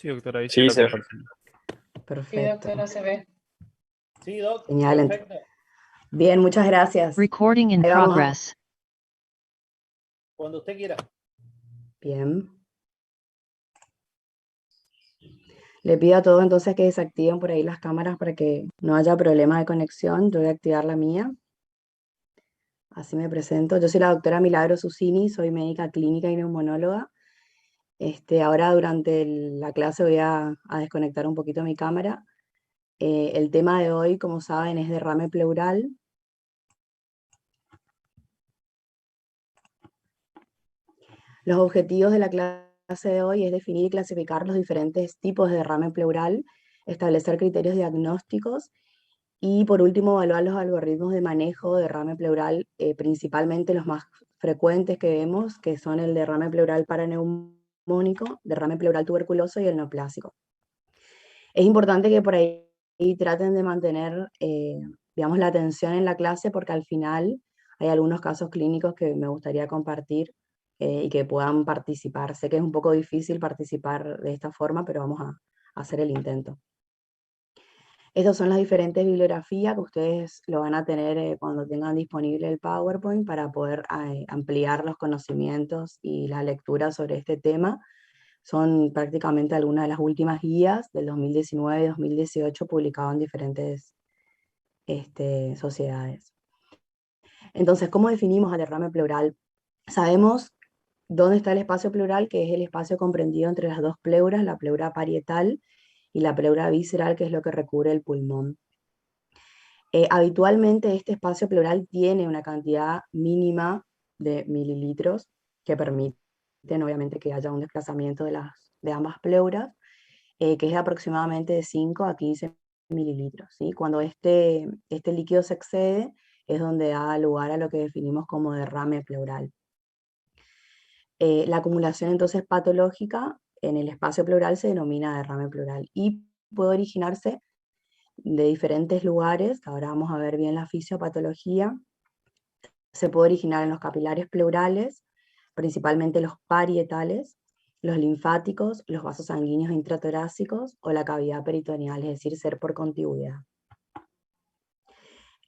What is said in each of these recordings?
Sí, doctora, ahí sí Sí, está se ve. compartiendo. Sí, Perfecto. doctora, se ve. Sí, Doc, Genial. perfecto. Bien, muchas gracias. Recording in Ahí vamos. progress. Cuando usted quiera. Bien. Le pido a todos entonces que desactiven por ahí las cámaras para que no haya problemas de conexión. Yo voy a activar la mía. Así me presento. Yo soy la doctora Milagro Susini, soy médica clínica y neumonóloga. Ahora durante la clase voy a desconectar un poquito mi cámara. El tema de hoy, como saben, es derrame pleural. Los objetivos de la clase de hoy es definir y clasificar los diferentes tipos de derrame pleural, establecer criterios diagnósticos y por último evaluar los algoritmos de manejo de derrame pleural, principalmente los más frecuentes que vemos, que son el derrame pleural paraneumónico, derrame pleural tuberculoso y el neoplásico. Es importante que por ahí traten de mantener, digamos, la atención en la clase porque al final hay algunos casos clínicos que me gustaría compartir y que puedan participar. Sé que es un poco difícil participar de esta forma, pero vamos a hacer el intento. Estas son las diferentes bibliografías que ustedes lo van a tener cuando tengan disponible el PowerPoint para poder ampliar los conocimientos y la lectura sobre este tema. Son prácticamente algunas de las últimas guías del 2019 y 2018 publicadas en diferentes sociedades. Entonces, ¿cómo definimos al derrame pleural? Sabemos dónde está el espacio pleural, que es el espacio comprendido entre las dos pleuras, la pleura parietal y la pleura visceral, que es lo que recubre el pulmón. Habitualmente este espacio pleural tiene una cantidad mínima de mililitros que permiten obviamente que haya un desplazamiento de ambas pleuras, que es de aproximadamente de 5 a 15 mililitros. ¿Sí? Cuando este líquido se excede es donde da lugar a lo que definimos como derrame pleural. La acumulación entonces patológica en el espacio pleural se denomina derrame pleural y puede originarse de diferentes lugares, que ahora vamos a ver bien la fisiopatología. Se puede originar en los capilares pleurales, principalmente los parietales, los linfáticos, los vasos sanguíneos intratorácicos o la cavidad peritoneal, es decir, ser por contigüidad.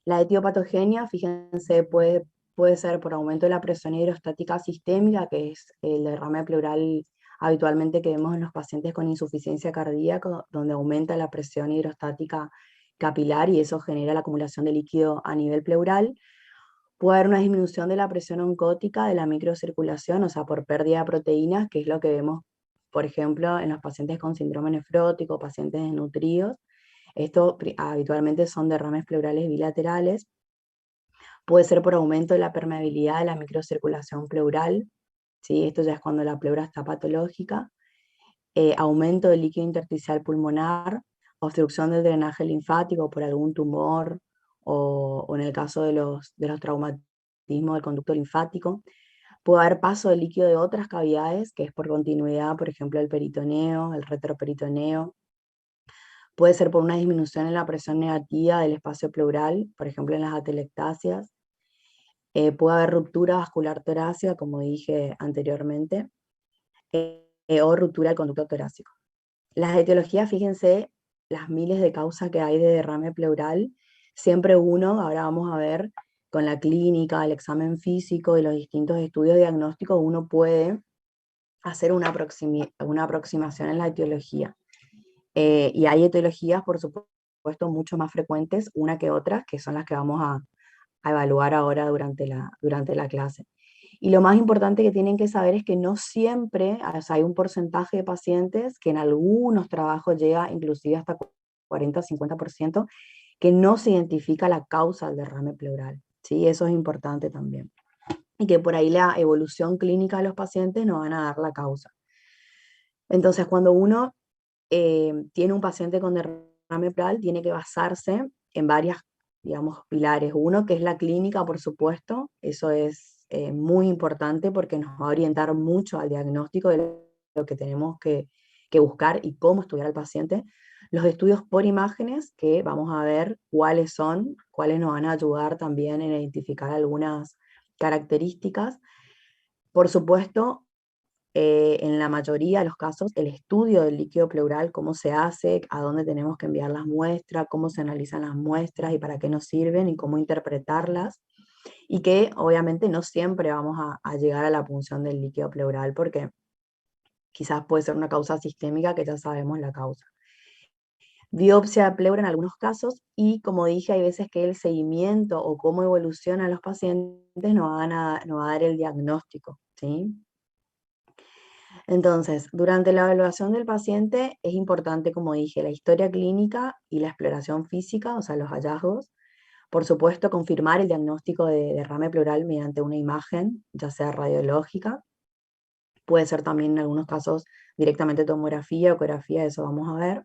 La etiopatogenia, fíjense, puede ser por aumento de la presión hidrostática sistémica, que es el derrame pleural habitualmente que vemos en los pacientes con insuficiencia cardíaca, donde aumenta la presión hidrostática capilar y eso genera la acumulación de líquido a nivel pleural. Puede haber una disminución de la presión oncótica de la microcirculación, o sea, por pérdida de proteínas, que es lo que vemos, por ejemplo, en los pacientes con síndrome nefrótico, pacientes desnutridos. Esto habitualmente son derrames pleurales bilaterales. Puede ser por aumento de la permeabilidad de la microcirculación pleural, ¿sí? Esto ya es cuando la pleura está patológica. Aumento del líquido intersticial pulmonar, obstrucción del drenaje linfático por algún tumor, o en el caso de los traumatismos del conducto linfático. Puede haber paso de líquido de otras cavidades, que es por continuidad, por ejemplo, el peritoneo, el retroperitoneo. Puede ser por una disminución en la presión negativa del espacio pleural, por ejemplo, en las atelectasias. Puede haber ruptura vascular torácica, como dije anteriormente, o ruptura del conducto torácico. Las etiologías, fíjense, las miles de causas que hay de derrame pleural, siempre ahora vamos a ver con la clínica, el examen físico y los distintos estudios diagnósticos, uno puede hacer una aproximación en la etiología. Y hay etiologías, por supuesto, mucho más frecuentes, una que otras, que son las que vamos a evaluar ahora durante la clase. Y lo más importante que tienen que saber es que no siempre, o sea, hay un porcentaje de pacientes que en algunos trabajos llega inclusive hasta 40-50%, que no se identifica la causa del derrame pleural. ¿Sí? Eso es importante también. Y que por ahí la evolución clínica de los pacientes nos van a dar la causa. Entonces, cuando uno tiene un paciente con derrame pleural, tiene que basarse en varias, digamos, pilares. Uno, que es la clínica, por supuesto, eso es muy importante porque nos va a orientar mucho al diagnóstico de lo que tenemos que buscar y cómo estudiar al paciente. Los estudios por imágenes, que vamos a ver cuáles nos van a ayudar también en identificar algunas características. Por supuesto, en la mayoría de los casos, el estudio del líquido pleural, cómo se hace, a dónde tenemos que enviar las muestras, cómo se analizan las muestras y para qué nos sirven y cómo interpretarlas, y que obviamente no siempre vamos a llegar a la punción del líquido pleural porque quizás puede ser una causa sistémica que ya sabemos la causa. Biopsia de pleura en algunos casos, y como dije, hay veces que el seguimiento o cómo evolucionan los pacientes nos va a dar el diagnóstico, ¿sí? Entonces, durante la evaluación del paciente es importante, como dije, la historia clínica y la exploración física, o sea, los hallazgos. Por supuesto, confirmar el diagnóstico de derrame pleural mediante una imagen, ya sea radiológica. Puede ser también en algunos casos directamente tomografía o ecografía, eso vamos a ver.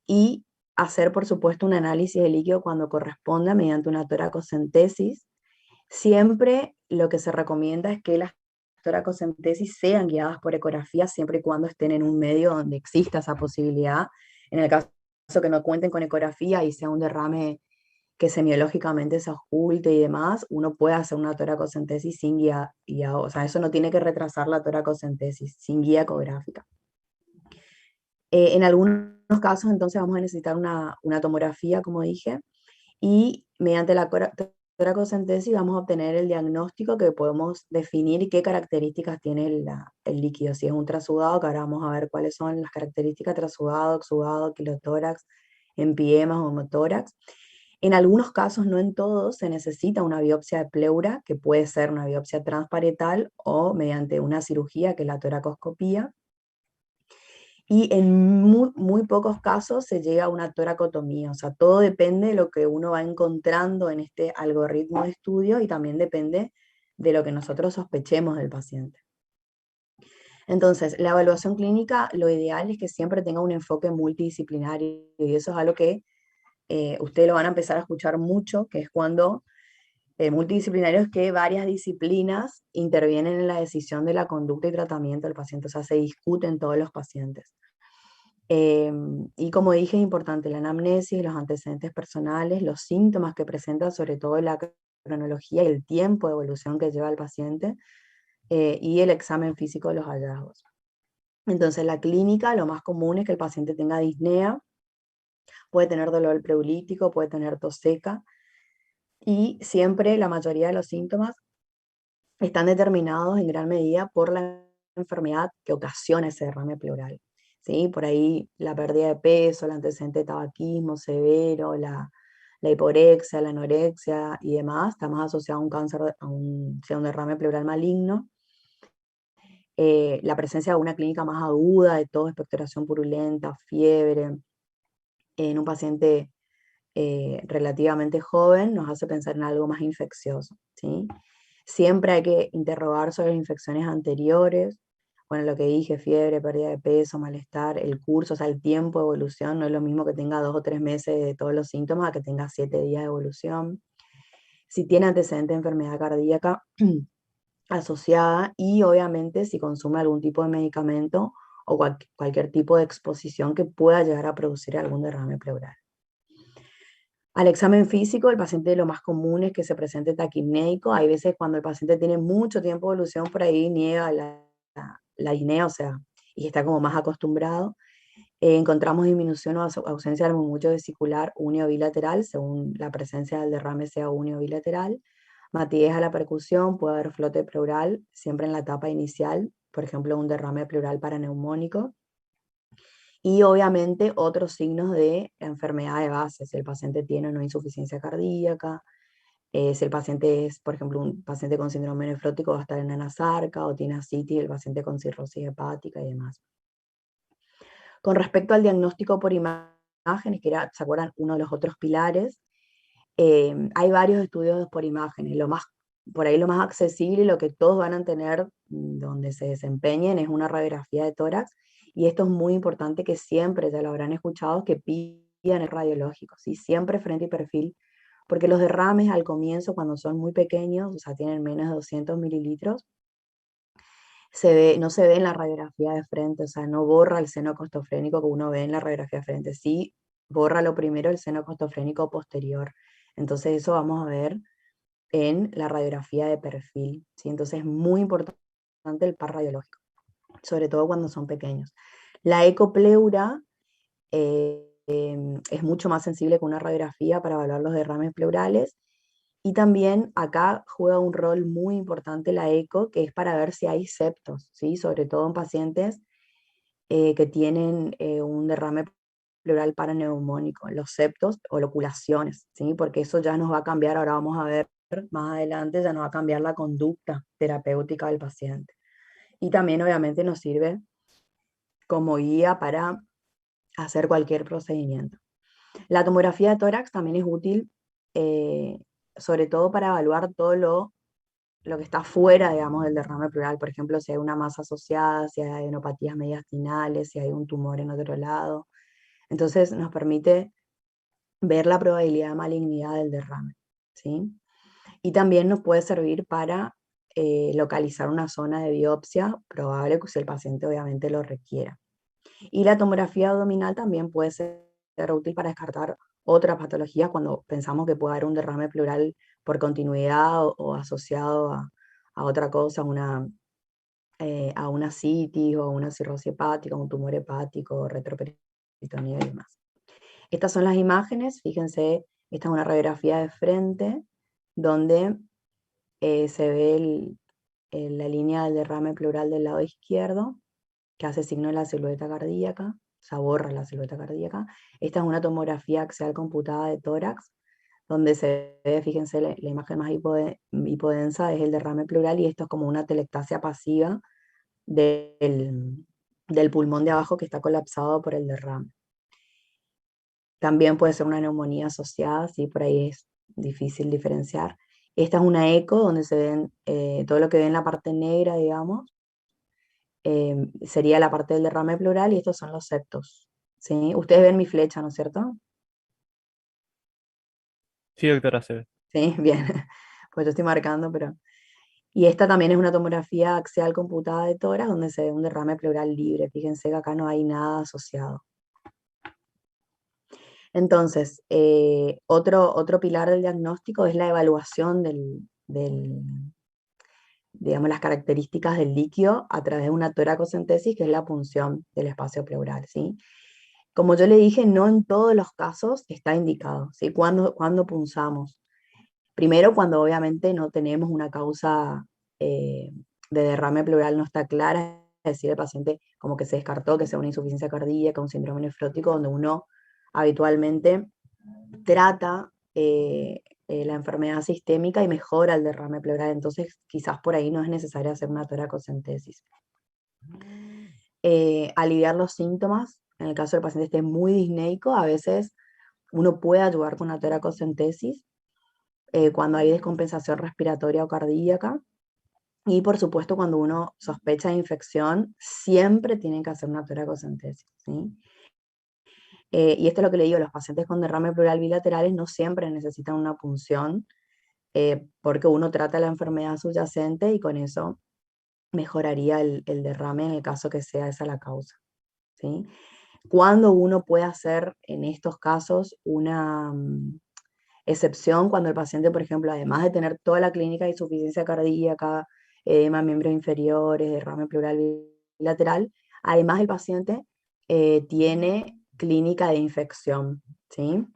Y hacer, por supuesto, un análisis de líquido cuando corresponda mediante una toracocentesis. Siempre lo que se recomienda es que las toracocentesis sean guiadas por ecografía siempre y cuando estén en un medio donde exista esa posibilidad. En el caso que no cuenten con ecografía y sea un derrame que semiológicamente se oculte y demás, uno puede hacer una toracocentesis sin guía, o sea, eso no tiene que retrasar la toracocentesis, sin guía ecográfica. En algunos casos, entonces, vamos a necesitar una tomografía, como dije, y mediante la toracocentesis vamos a obtener el diagnóstico que podemos definir qué características tiene el líquido. Si es un trasudado, que ahora vamos a ver cuáles son las características: trasudado, exudado, quilotórax, empiemas o hemotórax. En algunos casos, no en todos, se necesita una biopsia de pleura, que puede ser una biopsia transparietal o mediante una cirugía, que es la toracoscopía. Y en muy pocos casos se llega a una toracotomía, o sea, todo depende de lo que uno va encontrando en este algoritmo de estudio y también depende de lo que nosotros sospechemos del paciente. Entonces, la evaluación clínica, lo ideal es que siempre tenga un enfoque multidisciplinario, y eso es algo que ustedes lo van a empezar a escuchar mucho, que es cuando multidisciplinario es que varias disciplinas intervienen en la decisión de la conducta y tratamiento del paciente, o sea, se discuten todos los pacientes. Y como dije, es importante la anamnesis, los antecedentes personales, los síntomas que presenta, sobre todo la cronología y el tiempo de evolución que lleva el paciente, y el examen físico de los hallazgos. Entonces, la clínica, lo más común es que el paciente tenga disnea, puede tener dolor pleurolítico, puede tener tos seca, y siempre la mayoría de los síntomas están determinados en gran medida por la enfermedad que ocasiona ese derrame pleural. ¿Sí? Por ahí la pérdida de peso, el antecedente de tabaquismo severo, la hiporexia, la anorexia y demás, está más asociado a un cáncer, a un derrame pleural maligno. La presencia de una clínica más aguda de tos, expectoración purulenta, fiebre, en un paciente relativamente joven, nos hace pensar en algo más infeccioso, ¿sí? Siempre hay que interrogar sobre las infecciones anteriores. Bueno, lo que dije: fiebre, pérdida de peso, malestar, el curso, o sea, el tiempo de evolución. No es lo mismo que tenga 2 o 3 meses de todos los síntomas a que tenga 7 días de evolución. Si tiene antecedente de enfermedad cardíaca asociada, y obviamente si consume algún tipo de medicamento o cualquier tipo de exposición que pueda llegar a producir algún derrame pleural. Al examen físico, el paciente, lo más común es que se presente taquipnéico. Hay veces cuando el paciente tiene mucho tiempo de evolución, por ahí niega la disnea, o sea, y está como más acostumbrado. Encontramos disminución o ausencia del murmullo vesicular unio bilateral, según la presencia del derrame sea unio bilateral. Matidez a la percusión, puede haber flote pleural, siempre en la etapa inicial, por ejemplo, un derrame pleural paraneumónico. Y obviamente otros signos de enfermedad de base, si el paciente tiene o no insuficiencia cardíaca, si el paciente es, por ejemplo, un paciente con síndrome nefrótico, va a estar en anasarca, o tiene ascitis, el paciente con cirrosis hepática y demás. Con respecto al diagnóstico por imágenes, que era, ¿se acuerdan?, uno de los otros pilares, hay varios estudios por imágenes. Por ahí lo más accesible y lo que todos van a tener donde se desempeñen es una radiografía de tórax, y esto es muy importante, que siempre, ya lo habrán escuchado, que pidan el radiológico, ¿sí? Siempre frente y perfil, porque los derrames al comienzo, cuando son muy pequeños, o sea, tienen menos de 200 mililitros, no se ve en la radiografía de frente, o sea, no borra el seno costofrénico que uno ve en la radiografía de frente, sí borra lo primero el seno costofrénico posterior. Entonces eso vamos a ver en la radiografía de perfil, ¿sí? Entonces es muy importante el par radiológico, sobre todo cuando son pequeños. La ecopleura es mucho más sensible que una radiografía para evaluar los derrames pleurales, y también acá juega un rol muy importante la eco, que es para ver si hay septos, ¿sí? Sobre todo en pacientes que tienen un derrame pleural paraneumónico, los septos o loculaciones, ¿sí? Porque eso ya nos va a cambiar, ahora vamos a ver más adelante, ya nos va a cambiar la conducta terapéutica del paciente. Y también obviamente nos sirve como guía para hacer cualquier procedimiento. La tomografía de tórax también es útil, eh, sobre todo para evaluar todo lo que está fuera, digamos, del derrame pleural. Por ejemplo, si hay una masa asociada, si hay adenopatías mediastinales, si hay un tumor en otro lado. Entonces nos permite ver la probabilidad de malignidad del derrame, ¿sí? Y también nos puede servir para localizar una zona de biopsia probable, si el paciente obviamente lo requiera. Y la tomografía abdominal también puede ser útil para descartar otras patologías cuando pensamos que puede haber un derrame pleural por continuidad o asociado a otra cosa, a una citis o una cirrosis hepática, un tumor hepático, retroperitoneo y demás. Estas son las imágenes, fíjense, esta es una radiografía de frente donde se ve la línea del derrame pleural del lado izquierdo, que hace signo de la silueta cardíaca, o sea, borra la silueta cardíaca. Esta es una tomografía axial computada de tórax, donde se ve, fíjense, la imagen más hipodensa es el derrame pleural, y esto es como una telectasia pasiva del pulmón de abajo que está colapsado por el derrame. También puede ser una neumonía asociada, ¿sí? Por ahí es difícil diferenciar. Esta es una eco donde se ven todo lo que ve en la parte negra, digamos, sería la parte del derrame pleural, y estos son los septos, ¿sí? Ustedes ven mi flecha, ¿no es cierto? Sí, doctora, se ve. Sí, bien. Pues yo estoy marcando, pero... Y esta también es una tomografía axial computada de tórax donde se ve un derrame pleural libre. Fíjense que acá no hay nada asociado. Entonces, otro pilar del diagnóstico es la evaluación digamos, las características del líquido a través de una toracocentesis, que es la punción del espacio pleural, ¿sí? Como yo le dije, no en todos los casos está indicado, ¿sí? Cuando punzamos. Primero, cuando obviamente no tenemos una causa de derrame pleural, no está clara, es decir, el paciente como que se descartó que sea una insuficiencia cardíaca, un síndrome nefrótico, donde uno habitualmente trata la enfermedad sistémica y mejora el derrame pleural, entonces quizás por ahí no es necesario hacer una toracocentesis. Aliviar los síntomas, en el caso del paciente esté muy disneico, a veces uno puede ayudar con una toracocentesis cuando hay descompensación respiratoria o cardíaca, y por supuesto cuando uno sospecha de infección, siempre tienen que hacer una toracocentesis, ¿sí? Y esto es lo que le digo, los pacientes con derrame pleural bilaterales no siempre necesitan una punción, porque uno trata la enfermedad subyacente y con eso mejoraría el derrame en el caso que sea esa la causa, ¿sí? Cuando uno puede hacer en estos casos una excepción, cuando el paciente, por ejemplo, además de tener toda la clínica de insuficiencia cardíaca, edema de miembros inferiores, derrame pleural bilateral, además el paciente tiene clínica de infección, ¿sí?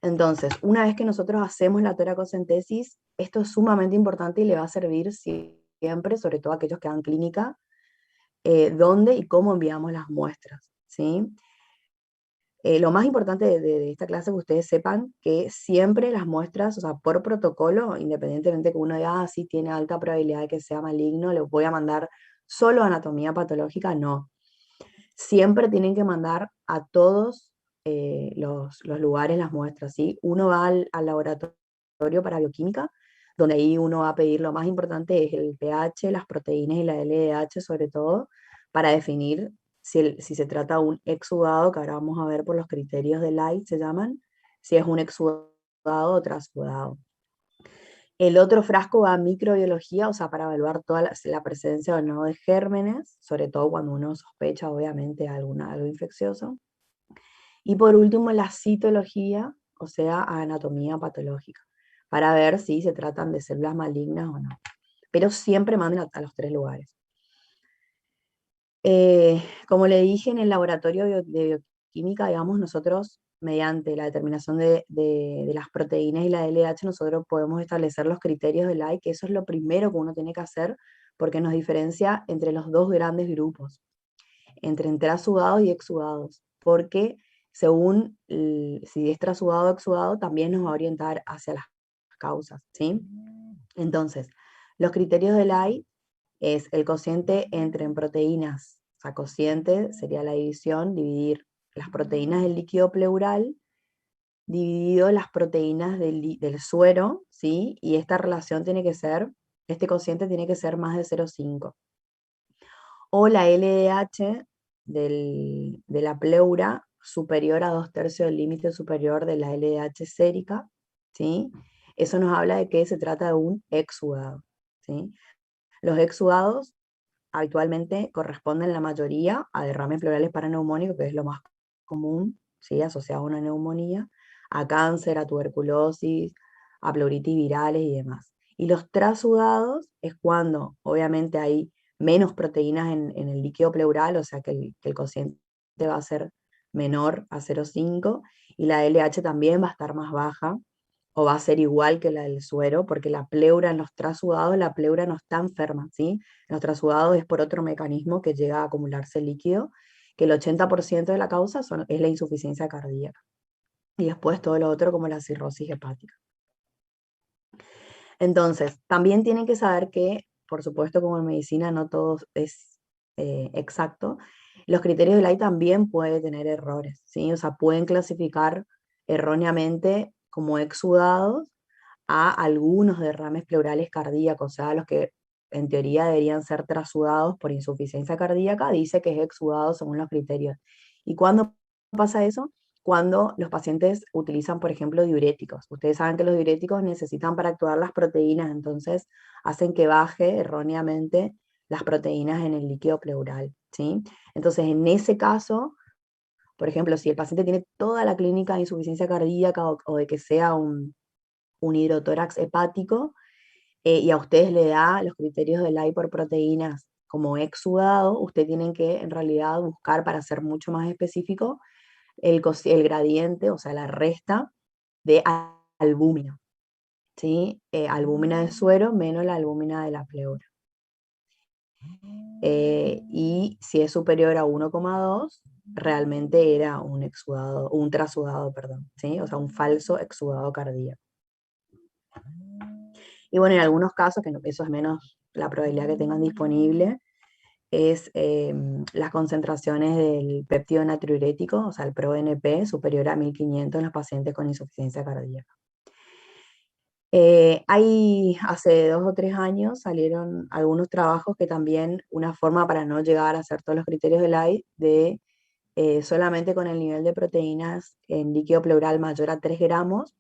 Entonces, una vez que nosotros hacemos la toracocentesis, esto es sumamente importante y le va a servir siempre, sobre todo a aquellos que dan clínica, dónde y cómo enviamos las muestras, ¿sí? Lo más importante de esta clase es que ustedes sepan que siempre las muestras, o sea, por protocolo, independientemente que uno diga, ah, sí, tiene alta probabilidad de que sea maligno, le voy a mandar solo anatomía patológica, no. Siempre tienen que mandar a todos los lugares las muestras, ¿sí? Uno va al laboratorio para bioquímica, donde ahí uno va a pedir, lo más importante es el pH, las proteínas y la LDH sobre todo, para definir si se trata de un exudado, que ahora vamos a ver por los criterios de Light, se llaman, si es un exudado o transudado. El otro frasco va a microbiología, o sea, para evaluar toda la presencia o no de gérmenes, sobre todo cuando uno sospecha, obviamente, algo infeccioso. Y por último, la citología, o sea, anatomía patológica, para ver si se tratan de células malignas o no. pero siempre manden a los 3 lugares. Como le dije, en el laboratorio de bioquímica, digamos, nosotros, mediante la determinación de las proteínas y la LDH, nosotros podemos establecer los criterios de Lai, que eso es lo primero que uno tiene que hacer, porque nos diferencia entre los dos grandes grupos, entre intrasudados y exudados, porque según si es trasudado o exudado, también nos va a orientar hacia las causas, ¿sí? Entonces, los criterios de Lai es el cociente entre en proteínas, o sea, cociente sería la división, dividir las proteínas del líquido pleural, dividido las proteínas del suero, ¿sí? Y esta relación tiene que ser, este cociente tiene que ser más de 0,5. O la LDH de la pleura superior a 2/3 del límite superior de la LDH sérica, ¿sí? Eso nos habla de que se trata de un exudado, ¿sí? Los exudados habitualmente corresponden la mayoría a derrames pleurales paraneumónicos, que es lo más común, ¿sí? Asociado a una neumonía, a cáncer, a tuberculosis, a pleuritis virales y demás. Y los trasudados es cuando obviamente hay menos proteínas en el líquido pleural, o sea que el cociente va a ser menor a 0,5 y la LH también va a estar más baja, o va a ser igual que la del suero, porque la pleura en los trasudados, la pleura no está enferma, ¿sí? En los trasudados es por otro mecanismo que llega a acumularse líquido, que el 80% de la causa es la insuficiencia cardíaca. Y después todo lo otro como la cirrosis hepática. Entonces, también tienen que saber que, por supuesto, como en medicina no todo es exacto, los criterios de Lai también pueden tener errores, ¿sí? O sea, pueden clasificar erróneamente como exudados a algunos derrames pleurales cardíacos, o sea, los que en teoría deberían ser trasudados por insuficiencia cardíaca, dice que es exudado según los criterios. ¿Y cuándo pasa eso? Cuando los pacientes utilizan, por ejemplo, diuréticos. Ustedes saben que los diuréticos necesitan para actuar las proteínas, entonces hacen que baje erróneamente las proteínas en el líquido pleural, ¿sí? Entonces, en ese caso, por ejemplo, si el paciente tiene toda la clínica de insuficiencia cardíaca o de que sea un hidrotórax hepático, y a ustedes le da los criterios de Lai por proteínas como exudado, ustedes tienen que en realidad buscar, para ser mucho más específico, el gradiente, o sea, la resta de albúmina, ¿sí? Albúmina de suero menos la albúmina de la pleura. Y si es superior a 1,2, realmente era un exudado, un trasudado, perdón, ¿sí? O sea, un falso exudado cardíaco. Y bueno, en algunos casos, que eso es menos la probabilidad que tengan disponible, es las concentraciones del péptido natriurético, o sea, el ProNP, superior a 1500 en los pacientes con insuficiencia cardíaca. Hace 2 o 3 años salieron algunos trabajos que también, una forma para no llegar a hacer todos los criterios de Lai, de solamente con el nivel de proteínas en líquido pleural mayor a 3 gramos,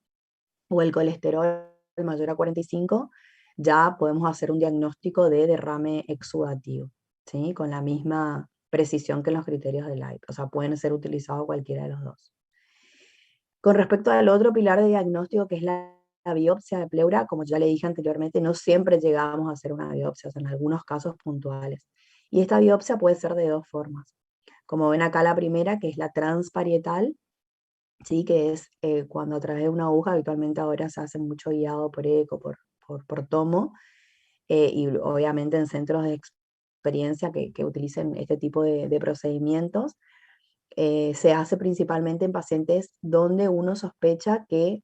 o el colesterol mayor a 45, ya podemos hacer un diagnóstico de derrame exudativo, ¿sí? Con la misma precisión que en los criterios de Lai. O sea, pueden ser utilizados cualquiera de los dos. Con respecto al otro pilar de diagnóstico, que es la biopsia de pleura, como ya le dije anteriormente, no siempre llegamos a hacer una biopsia, o sea, en algunos casos puntuales. Y esta biopsia puede ser de 2 formas. Como ven acá la primera, que es la transparietal, ¿sí? Que es cuando a través de una aguja, habitualmente ahora se hace mucho guiado por eco, por tomo, y obviamente en centros de experiencia que utilicen este tipo de procedimientos, se hace principalmente en pacientes donde uno sospecha que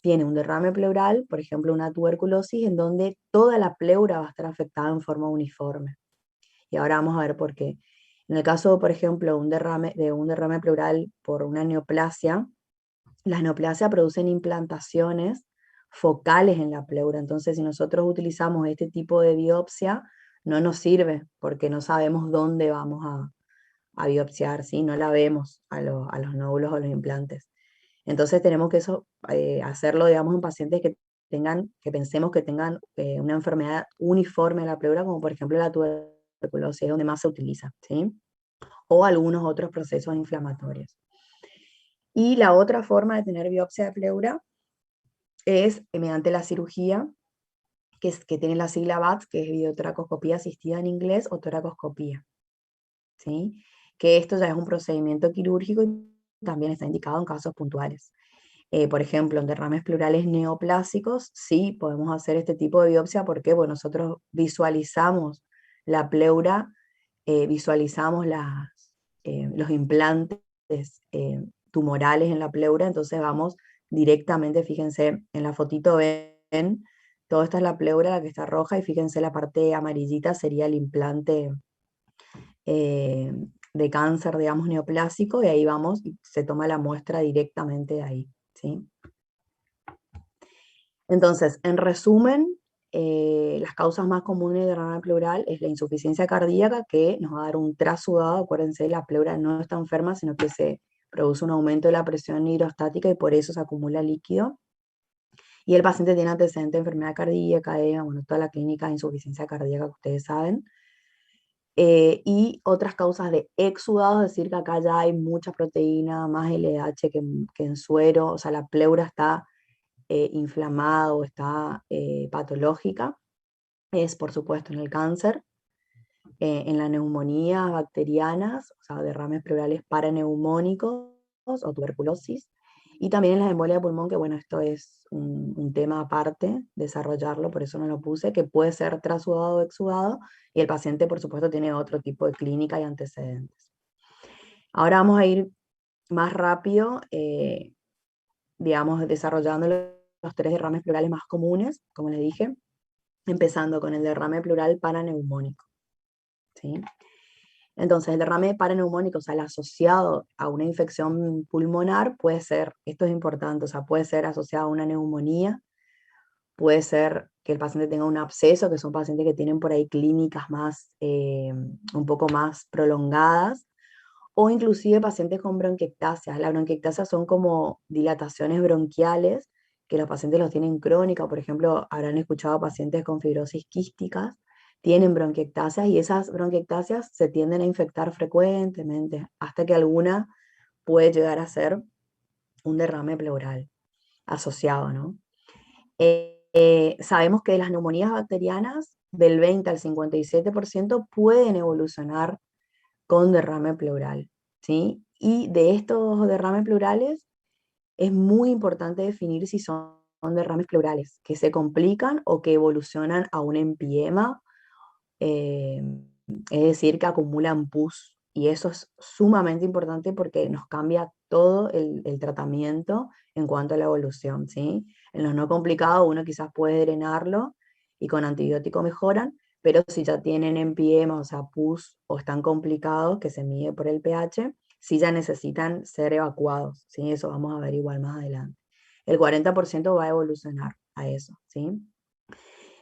tiene un derrame pleural, por ejemplo una tuberculosis, en donde toda la pleura va a estar afectada en forma uniforme. Y ahora vamos a ver por qué. En el caso, por ejemplo, de un derrame pleural por una neoplasia, las neoplasias producen implantaciones focales en la pleura. Entonces, si nosotros utilizamos este tipo de biopsia, no nos sirve porque no sabemos dónde vamos a biopsiar, ¿sí? No la vemos a los nódulos o los implantes. Entonces, tenemos que hacerlo, digamos, en pacientes que pensemos que tengan una enfermedad uniforme en la pleura, como por ejemplo la tuberculosis, donde más se utiliza, ¿sí? O algunos otros procesos inflamatorios. Y la otra forma de tener biopsia de pleura es mediante la cirugía, que tiene la sigla VATS, que es videotoracoscopía asistida en inglés, o toracoscopía, ¿sí? Que esto ya es un procedimiento quirúrgico y también está indicado en casos puntuales. Por ejemplo, en derrames pleurales neoplásicos, sí podemos hacer este tipo de biopsia porque bueno, nosotros visualizamos la pleura, visualizamos los implantes tumorales en la pleura, entonces vamos directamente, fíjense, en la fotito ven, toda esta es la pleura, la que está roja, y fíjense la parte amarillita sería el implante eh, de cáncer, digamos, neoplásico, y ahí vamos y se toma la muestra directamente de ahí, ¿sí? Entonces, en resumen, las causas más comunes de derrame pleural es la insuficiencia cardíaca, que nos va a dar un trasudado. Acuérdense, la pleura no está enferma, sino que se produce un aumento de la presión hidrostática y por eso se acumula líquido. Y el paciente tiene antecedente de enfermedad cardíaca, bueno, toda la clínica de insuficiencia cardíaca que ustedes saben. Y otras causas de exudado, es decir, que acá ya hay mucha proteína, más LDH que en suero, o sea, la pleura está inflamada o está patológica, es por supuesto en el cáncer, en las neumonías bacterianas, o sea, derrames pleurales paraneumónicos o tuberculosis, y también en las embolias de pulmón, que bueno, esto es un tema aparte, desarrollarlo, por eso no lo puse, que puede ser trasudado o exudado, y el paciente, por supuesto, tiene otro tipo de clínica y antecedentes. Ahora vamos a ir más rápido, digamos, desarrollando los tres derrames pleurales más comunes, como les dije, empezando con el derrame pleural paraneumónico, ¿sí? Entonces, el derrame paraneumónico, o sea, el asociado a una infección pulmonar, puede ser, esto es importante, o sea, puede ser asociado a una neumonía, puede ser que el paciente tenga un absceso, que son pacientes que tienen por ahí clínicas más, un poco más prolongadas, o inclusive pacientes con bronquiectasias. Las bronquiectasias son como dilataciones bronquiales, que los pacientes los tienen crónica, por ejemplo, habrán escuchado pacientes con fibrosis quísticas, tienen bronquiectasias y esas bronquiectasias se tienden a infectar frecuentemente, hasta que alguna puede llegar a ser un derrame pleural asociado, ¿no? Sabemos que las neumonías bacterianas del 20 al 57% pueden evolucionar con derrame pleural, ¿sí? Y de estos derrames pleurales es muy importante definir si son derrames pleurales que se complican o que evolucionan a un empiema, eh, es decir, que acumulan pus. Y eso es sumamente importante porque nos cambia todo el tratamiento en cuanto a la evolución, ¿sí? En los no complicados uno quizás puede drenarlo y con antibiótico mejoran, pero si ya tienen empiema, o sea, pus, o están complicados, que se mide por el pH, sí ya necesitan ser evacuados, ¿sí? Eso vamos a ver igual más adelante. El 40% va a evolucionar a eso, ¿sí?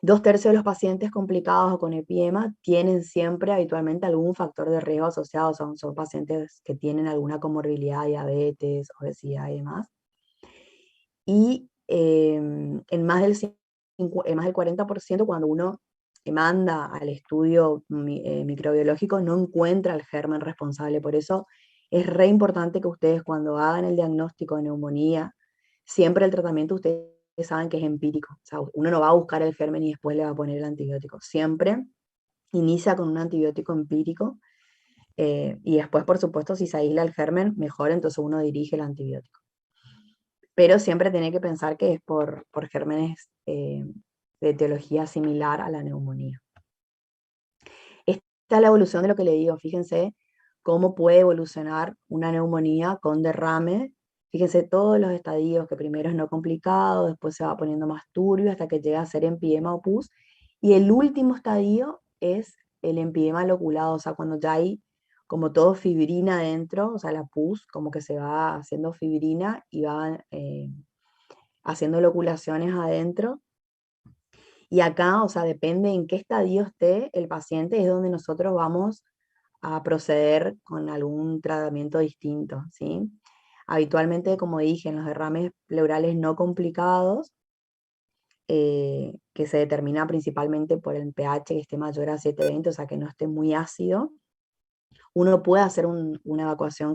2/3 de los pacientes complicados o con empiema tienen siempre habitualmente algún factor de riesgo asociado, son pacientes que tienen alguna comorbilidad, diabetes, obesidad y demás. Y en más del 40%, cuando uno manda al estudio microbiológico, no encuentra el germen responsable. Por eso es re importante que ustedes, cuando hagan el diagnóstico de neumonía, siempre el tratamiento ustedes saben que es empírico. O sea, uno no va a buscar el germen y después le va a poner el antibiótico. Siempre inicia con un antibiótico empírico, y después, por supuesto, si se aísla el germen, mejor, entonces uno dirige el antibiótico. Pero siempre tiene que pensar que es por gérmenes de etiología similar a la neumonía. Esta es la evolución de lo que le digo. Fíjense cómo puede evolucionar una neumonía con derrame. Fíjense todos los estadios, que primero es no complicado, después se va poniendo más turbio hasta que llega a ser empiema o pus. Y el último estadio es el empiema loculado, o sea, cuando ya hay como todo fibrina dentro, o sea, la pus como que se va haciendo fibrina y va haciendo loculaciones adentro. Y acá, o sea, depende en qué estadio esté el paciente, es donde nosotros vamos a proceder con algún tratamiento distinto, ¿sí? Habitualmente, como dije, en los derrames pleurales no complicados, que se determina principalmente por el pH que esté mayor a 720, o sea, que no esté muy ácido, uno puede hacer una evacuación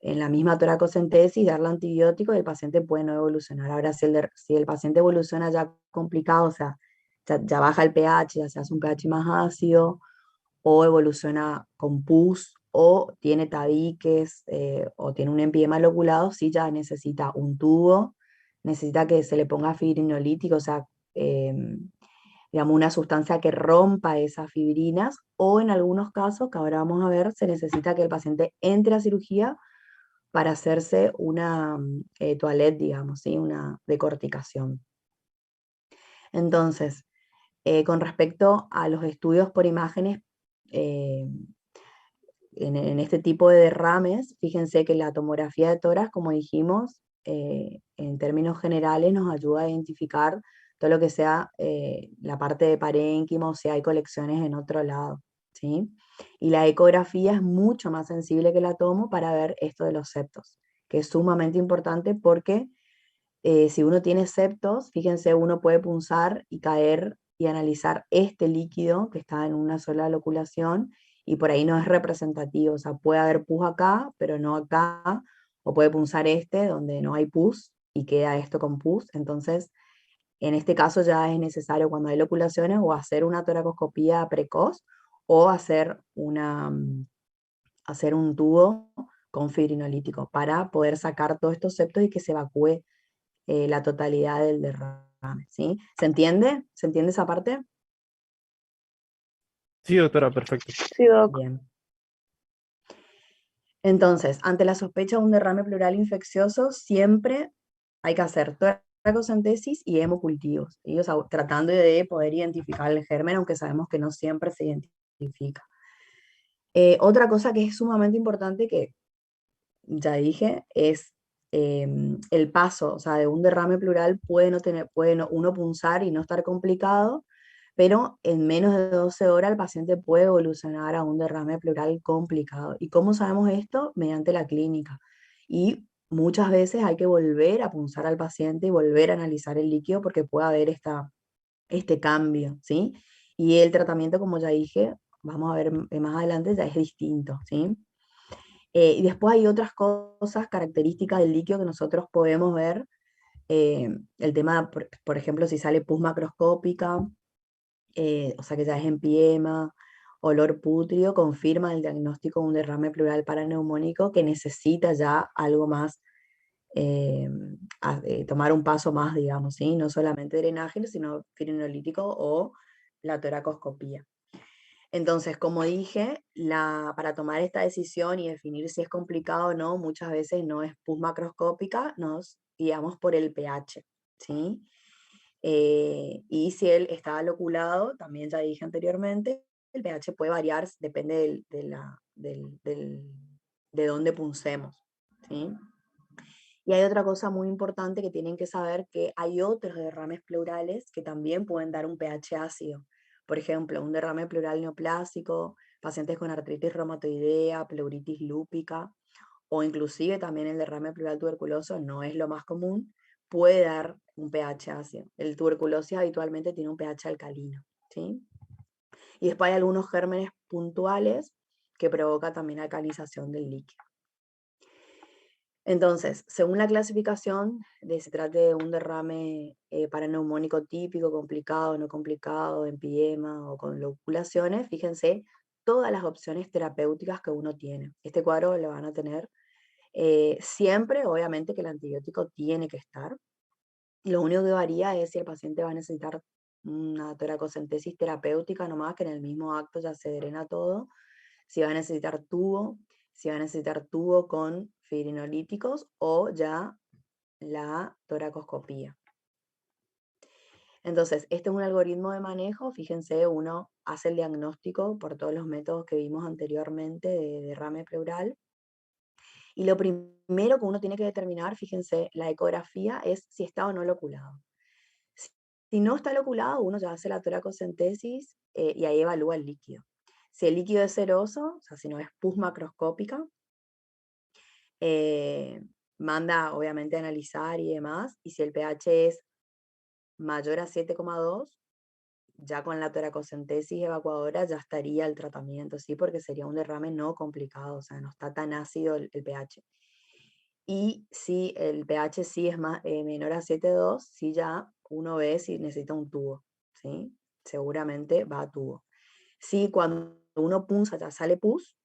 en la misma toracocentesis, darle antibiótico y el paciente puede no evolucionar. Ahora, si el paciente evoluciona ya complicado, o sea, ya baja el pH, ya se hace un pH más ácido, o evoluciona con pus, o tiene tabiques, o tiene un empiema loculado, sí ya necesita un tubo, necesita que se le ponga fibrinolítico, o sea, digamos, una sustancia que rompa esas fibrinas, o en algunos casos, que ahora vamos a ver, se necesita que el paciente entre a cirugía para hacerse una toilette, digamos, ¿sí? Una decorticación. Entonces, con respecto a los estudios por imágenes, eh, en este tipo de derrames, fíjense que la tomografía de tórax, como dijimos, en términos generales nos ayuda a identificar todo lo que sea la parte de parénquima o si hay colecciones en otro lado, ¿sí? Y la ecografía es mucho más sensible que la tomo para ver esto de los septos, que es sumamente importante porque si uno tiene septos, fíjense, uno puede punzar y caer y analizar este líquido que está en una sola loculación y por ahí no es representativo, o sea, puede haber pus acá, pero no acá, o puede punzar este donde no hay pus y queda esto con pus, entonces en este caso ya es necesario cuando hay loculaciones o hacer una toracoscopía precoz o hacer un tubo con fibrinolítico para poder sacar todos estos septos y que se evacúe la totalidad del derrame, ¿sí? ¿Se entiende? ¿Se entiende esa parte? Sí, doctora, perfecto. Sí, doc. Bien. Entonces, ante la sospecha de un derrame pleural infeccioso, siempre hay que hacer toracocentesis y hemocultivos, ¿sí? O sea, tratando de poder identificar el germen, aunque sabemos que no siempre se identifica. Otra cosa que es sumamente importante, que ya dije, es el paso, o sea, de un derrame pleural puede uno punzar y no estar complicado, pero en menos de 12 horas el paciente puede evolucionar a un derrame pleural complicado. ¿Y cómo sabemos esto? Mediante la clínica. Y muchas veces hay que volver a punzar al paciente y volver a analizar el líquido porque puede haber este cambio, ¿sí? Y el tratamiento, como ya dije, vamos a ver más adelante, ya es distinto, ¿sí? Y después hay otras cosas características del líquido que nosotros podemos ver. El tema, por ejemplo, si sale pus macroscópica, o sea que ya es empiema, olor pútrido, confirma el diagnóstico de un derrame pleural paraneumónico que necesita ya algo más, tomar un paso más, digamos, ¿sí? No solamente drenaje, sino fibrinolítico o la toracoscopía. Entonces, como dije, para tomar esta decisión y definir si es complicado o no, muchas veces no es pus macroscópica, nos guiamos por el pH, ¿sí? Y si él está loculado, también ya dije anteriormente, el pH puede variar, depende de dónde puncemos, ¿sí? Y hay otra cosa muy importante que tienen que saber, que hay otros derrames pleurales que también pueden dar un pH ácido. Por ejemplo, un derrame pleural neoplásico, pacientes con artritis reumatoidea, pleuritis lúpica, o inclusive también el derrame pleural tuberculoso, no es lo más común, puede dar un pH ácido. El tuberculosis habitualmente tiene un pH alcalino, ¿sí? Y después hay algunos gérmenes puntuales que provocan también alcalinización del líquido. Entonces, según la clasificación, se trata de un derrame paraneumónico típico, complicado, no complicado, empiema o con loculaciones, fíjense todas las opciones terapéuticas que uno tiene. Este cuadro lo van a tener siempre, obviamente que el antibiótico tiene que estar. Lo único que varía es si el paciente va a necesitar una toracocentesis terapéutica nomás, que en el mismo acto ya se drena todo, si va a necesitar tubo, si va a necesitar tubo con fibrinolíticos o ya la toracoscopía. Entonces, este es un algoritmo de manejo, fíjense, uno hace el diagnóstico por todos los métodos que vimos anteriormente de derrame pleural. Y lo primero que uno tiene que determinar, fíjense, la ecografía es si está o no loculado. Si no está loculado, uno ya hace la toracocentesis y ahí evalúa el líquido. Si el líquido es seroso, o sea, si no es pus macroscópica, manda obviamente a analizar y demás, y si el pH es mayor a 7,2, ya con la toracocentesis evacuadora ya estaría el tratamiento, ¿sí? Porque sería un derrame no complicado, o sea, no está tan ácido el pH. Y si el pH sí es menor a 7,2, sí ya uno ve si necesita un tubo, ¿sí? Seguramente va a tubo. Si cuando uno punza ya sale pus,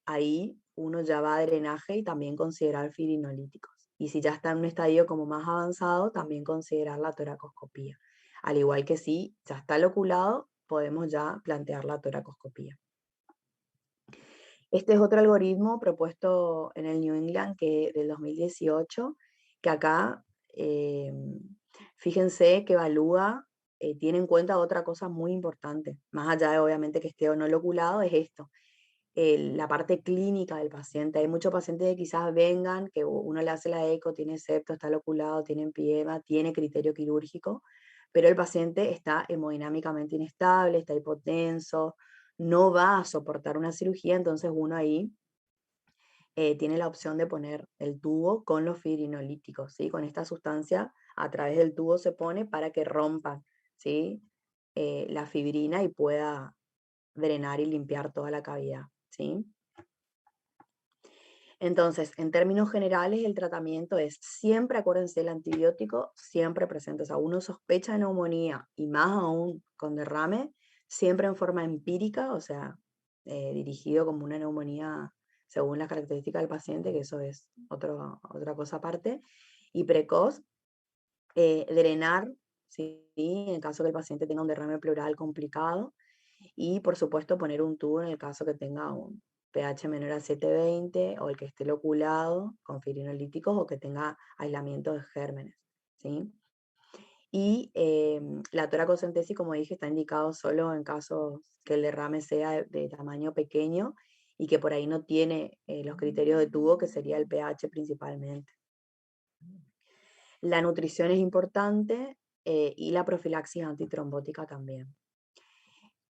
ahí uno ya va a drenaje y también considerar firinolíticos. Y si ya está en un estadio como más avanzado, también considerar la toracoscopía. Al igual que si ya está loculado, podemos ya plantear la toracoscopía. Este es otro algoritmo propuesto en el New England del 2018, que acá, fíjense que evalúa, tiene en cuenta otra cosa muy importante, más allá de obviamente que esté o no loculado, es esto, la parte clínica del paciente. Hay muchos pacientes que quizás vengan, que uno le hace la eco, tiene septo, está loculado, tiene empiema, tiene criterio quirúrgico, pero el paciente está hemodinámicamente inestable, está hipotenso, no va a soportar una cirugía, entonces uno ahí tiene la opción de poner el tubo con los fibrinolíticos, ¿sí? Con esta sustancia a través del tubo se pone para que rompan, ¿sí? La fibrina y pueda drenar y limpiar toda la cavidad, ¿sí? Entonces, en términos generales, el tratamiento es siempre, acuérdense, el antibiótico siempre presente. O sea, uno sospecha de neumonía y más aún con derrame, siempre en forma empírica, o sea, dirigido como una neumonía según las características del paciente, que eso es otra cosa aparte. Y precoz, drenar, ¿sí? En el caso que el paciente tenga un derrame pleural complicado. Y por supuesto poner un tubo en el caso que tenga un pH menor a 720 o el que esté loculado con fibrinolíticos o que tenga aislamiento de gérmenes, ¿sí? Y la toracocentesis, como dije, está indicado solo en casos que el derrame sea de tamaño pequeño y que por ahí no tiene los criterios de tubo, que sería el pH principalmente. La nutrición es importante y la profilaxis antitrombótica también.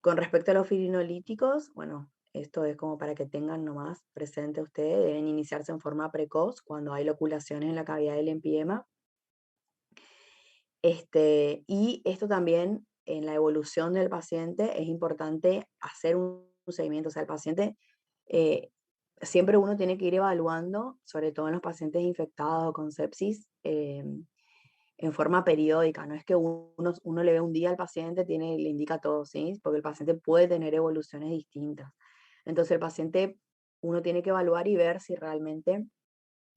Con respecto a los fibrinolíticos, bueno, esto es como para que tengan nomás presente ustedes, deben iniciarse en forma precoz cuando hay loculaciones en la cavidad del empiema. Y esto también en la evolución del paciente es importante hacer un seguimiento, o sea, el paciente siempre uno tiene que ir evaluando, sobre todo en los pacientes infectados con sepsis, en forma periódica, no es que uno le ve un día al paciente, le indica todo, ¿sí? Porque el paciente puede tener evoluciones distintas. Entonces el paciente, uno tiene que evaluar y ver si realmente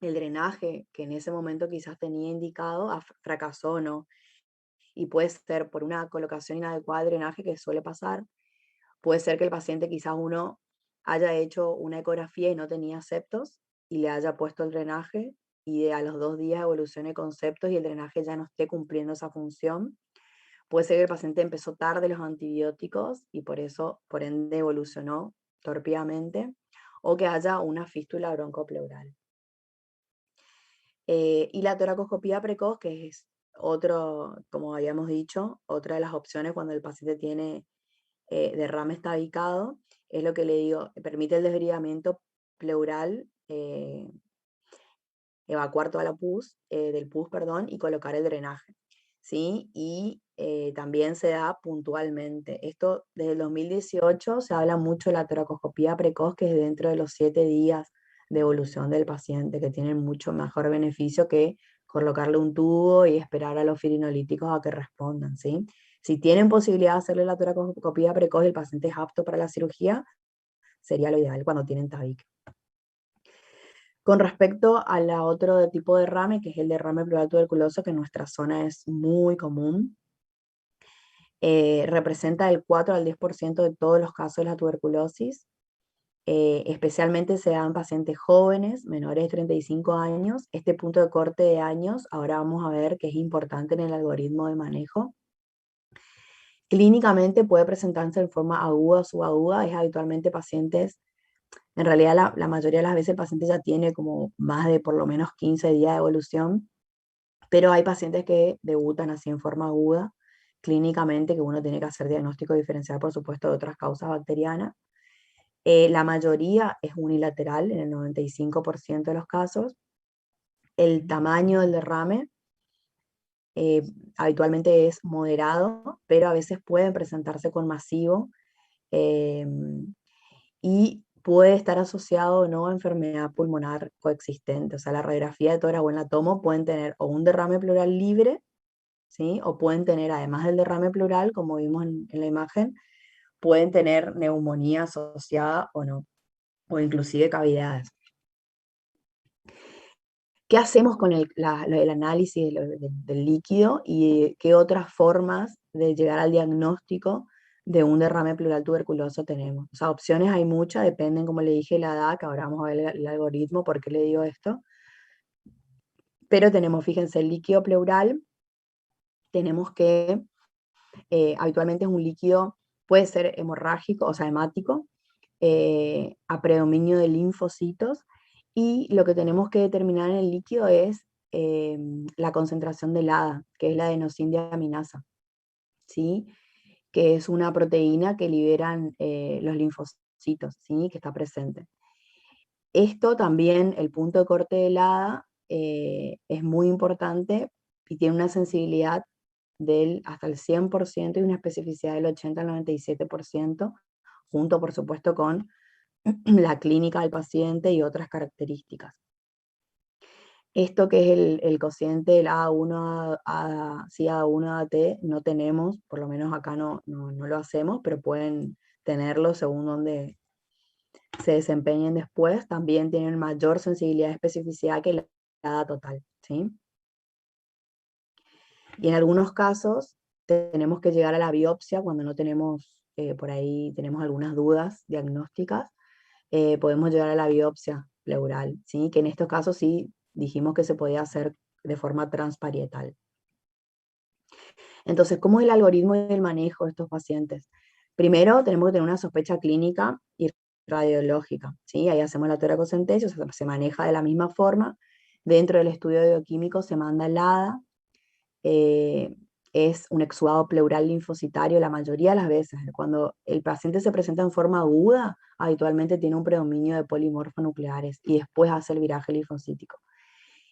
el drenaje que en ese momento quizás tenía indicado fracasó o no. Y puede ser por una colocación inadecuada de drenaje, que suele pasar, puede ser que el paciente quizás uno haya hecho una ecografía y no tenía septos y le haya puesto el drenaje y a los 2 días evolucione con septos y el drenaje ya no esté cumpliendo esa función. Puede ser que el paciente empezó tarde los antibióticos y por eso, por ende, evolucionó torpidamente, o que haya una fístula broncopleural. Y la toracoscopía precoz, que es otro, como habíamos dicho, otra de las opciones cuando el paciente tiene derrame estabicado, es lo que le digo, permite el desbridamiento pleural, evacuar toda la pus, del pus, perdón, y colocar el drenaje, ¿sí? Y también se da puntualmente. Esto desde el 2018 se habla mucho de la toracoscopía precoz, que es dentro de los 7 días de evolución del paciente, que tienen mucho mejor beneficio que colocarle un tubo y esperar a los firinolíticos a que respondan, ¿sí? Si tienen posibilidad de hacerle la toracoscopía precoz y el paciente es apto para la cirugía, sería lo ideal cuando tienen tabique. Con respecto a la otro tipo de derrame, que es el derrame pleural tuberculoso, que en nuestra zona es muy común, representa el 4 al 10% de todos los casos de la tuberculosis. Especialmente se dan pacientes jóvenes, menores de 35 años. Este punto de corte de años, ahora vamos a ver que es importante en el algoritmo de manejo. Clínicamente puede presentarse en forma aguda o subaguda, es habitualmente pacientes, en realidad la mayoría de las veces el paciente ya tiene como más de por lo menos 15 días de evolución, pero hay pacientes que debutan así en forma aguda, clínicamente, que uno tiene que hacer diagnóstico diferencial, por supuesto, de otras causas bacterianas. La mayoría es unilateral, en el 95% de los casos. El tamaño del derrame habitualmente es moderado, pero a veces pueden presentarse con masivo y puede estar asociado o no a enfermedad pulmonar coexistente. O sea, la radiografía de tórax o en la tomo pueden tener o un derrame pleural libre ¿sí? O pueden tener, además del derrame pleural, como vimos en la imagen, pueden tener neumonía asociada o no, o inclusive cavidades. ¿Qué hacemos con el análisis del líquido y qué otras formas de llegar al diagnóstico de un derrame pleural tuberculoso tenemos? O sea, opciones hay muchas, dependen, como le dije, la edad, que ahora vamos a ver el algoritmo, por qué le digo esto. Pero tenemos, fíjense, el líquido pleural, tenemos que, habitualmente es un líquido, puede ser hemorrágico, o sea, hemático, a predominio de linfocitos, y lo que tenemos que determinar en el líquido es la concentración del ADA, que es la adenosíndiaminasa, ¿sí? Que es una proteína que liberan los linfocitos, ¿sí? Que está presente. Esto también, el punto de corte del ADA, es muy importante y tiene una sensibilidad del hasta el 100% y una especificidad del 80 al 97%, junto por supuesto con la clínica del paciente y otras características. Esto que es el cociente del A1, sí, A1, AT, no tenemos, por lo menos acá no lo hacemos, pero pueden tenerlo según donde se desempeñen después. También tienen mayor sensibilidad y especificidad que la ADA total, ¿sí? Y en algunos casos tenemos que llegar a la biopsia cuando no tenemos, por ahí tenemos algunas dudas diagnósticas, podemos llegar a la biopsia pleural, ¿sí? Que en estos casos sí dijimos que se podía hacer de forma transparietal. Entonces, ¿cómo es el algoritmo y el manejo de estos pacientes? Primero tenemos que tener una sospecha clínica y radiológica, ¿sí? Ahí hacemos la toracocentesis, o sea, se maneja de la misma forma. Dentro del estudio bioquímico se manda el ADA, es un exudado pleural linfocitario la mayoría de las veces. Cuando el paciente se presenta en forma aguda, habitualmente tiene un predominio de polimorfonucleares y después hace el viraje linfocítico.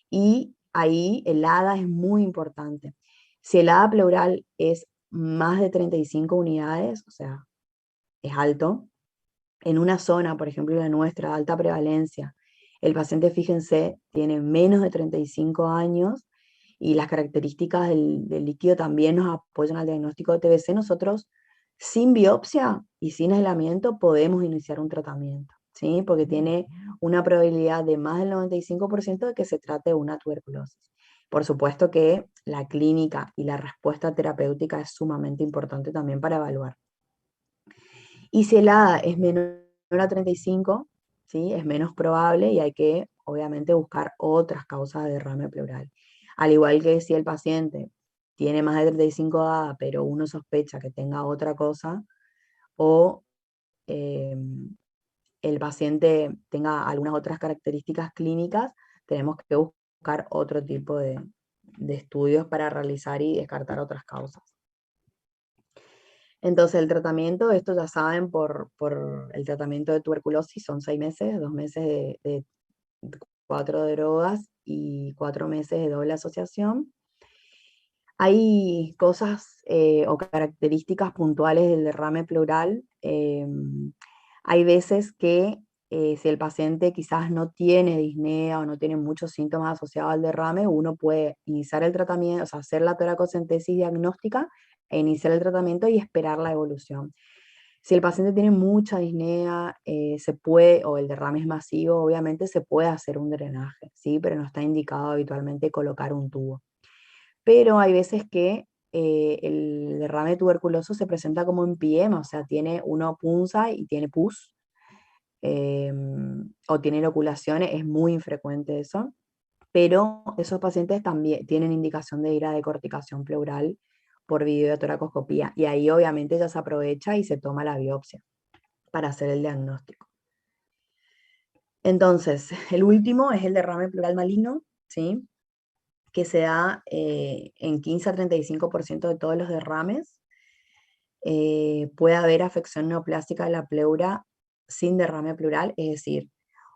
Y ahí el ADA es muy importante. Si el ADA pleural es más de 35 unidades, o sea, es alto, en una zona, por ejemplo la nuestra, alta prevalencia, el paciente, fíjense, tiene menos de 35 años, y las características del líquido también nos apoyan al diagnóstico de TBC, nosotros sin biopsia y sin aislamiento podemos iniciar un tratamiento, ¿sí? Porque tiene una probabilidad de más del 95% de que se trate de una tuberculosis. Por supuesto que la clínica y la respuesta terapéutica es sumamente importante también para evaluar. Y si el ADA es menor a 35, ¿sí? Es menos probable y hay que, obviamente, buscar otras causas de derrame pleural. Al igual que si el paciente tiene más de 35 ADA, pero uno sospecha que tenga otra cosa, o el paciente tenga algunas otras características clínicas, tenemos que buscar otro tipo de estudios para realizar y descartar otras causas. Entonces el tratamiento, esto ya saben, por el tratamiento de tuberculosis son 6 meses, 2 meses de 4 de drogas y 4 meses de doble asociación. Hay cosas o características puntuales del derrame pleural. Hay veces que si el paciente quizás no tiene disnea o no tiene muchos síntomas asociados al derrame, uno puede iniciar el tratamiento, o sea, hacer la toracocentesis diagnóstica e iniciar el tratamiento y esperar la evolución. Si el paciente tiene mucha disnea, se puede, o el derrame es masivo, obviamente se puede hacer un drenaje, ¿sí? Pero no está indicado habitualmente colocar un tubo. Pero hay veces que el derrame tuberculoso se presenta como empiema, o sea, tiene uno punza y tiene pus, o tiene loculaciones, es muy infrecuente eso, pero esos pacientes también tienen indicación de ir a decorticación pleural por videotoracoscopía, y ahí obviamente ya se aprovecha y se toma la biopsia para hacer el diagnóstico. Entonces, el último es el derrame pleural maligno, ¿sí? Que se da en 15 a 35% de todos los derrames. Puede haber afección neoplástica de la pleura sin derrame pleural, es decir,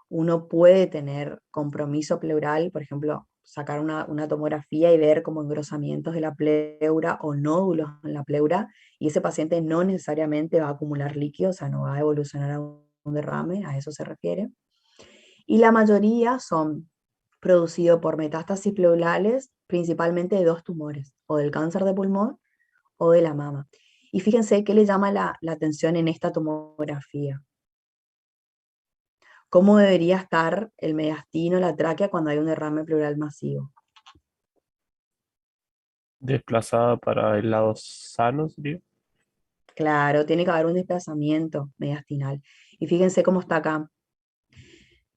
uno puede tener compromiso pleural, por ejemplo, sacar una tomografía y ver como engrosamientos de la pleura o nódulos en la pleura, y ese paciente no necesariamente va a acumular líquido, o sea, no va a evolucionar a un derrame, a eso se refiere. Y la mayoría son producidos por metástasis pleurales, principalmente de dos tumores, o del cáncer de pulmón o de la mama. Y fíjense qué le llama la atención en esta tomografía. ¿Cómo debería estar el mediastino, la tráquea cuando hay un derrame pleural masivo? Desplazada para el lado sano, sería. Claro, tiene que haber un desplazamiento mediastinal. Y fíjense cómo está acá,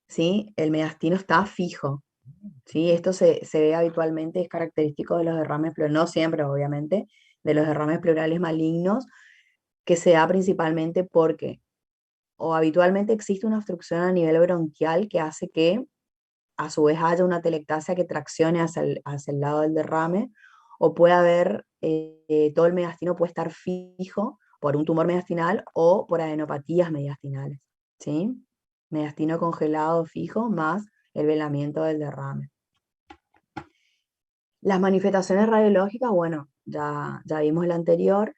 ¿sí? El mediastino está fijo, ¿sí? Esto se ve habitualmente, es característico de los derrames pleurales, no siempre, obviamente, de los derrames pleurales malignos, que se da principalmente porque o habitualmente existe una obstrucción a nivel bronquial que hace que a su vez haya una telectasia que traccione hacia el lado del derrame, o puede haber, todo el mediastino puede estar fijo por un tumor mediastinal o por adenopatías mediastinales, ¿sí? Mediastino congelado fijo más el velamiento del derrame. Las manifestaciones radiológicas, bueno, ya vimos la anterior,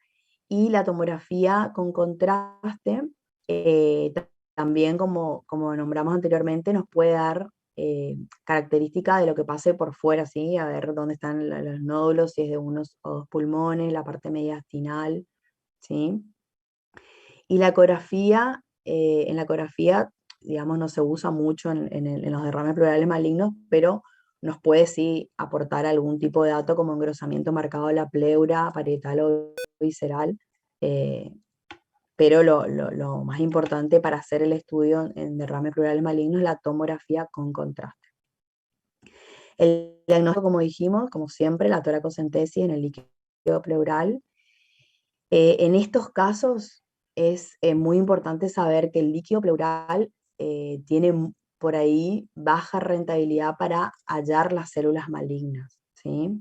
y la tomografía con contraste, también como nombramos anteriormente, nos puede dar característica de lo que pase por fuera, ¿sí? A ver dónde están los nódulos, si es de unos o dos pulmones, la parte mediastinal, ¿sí? Y la ecografía, en la ecografía, digamos, no se usa mucho en los derrames pleurales malignos, pero nos puede sí aportar algún tipo de dato como engrosamiento marcado de la pleura, parietal o visceral, eh, pero lo más importante para hacer el estudio en derrames pleurales malignos es la tomografía con contraste. El diagnóstico, como dijimos, como siempre, la toracocentesis en el líquido pleural. En estos casos es muy importante saber que el líquido pleural tiene por ahí baja rentabilidad para hallar las células malignas, ¿sí?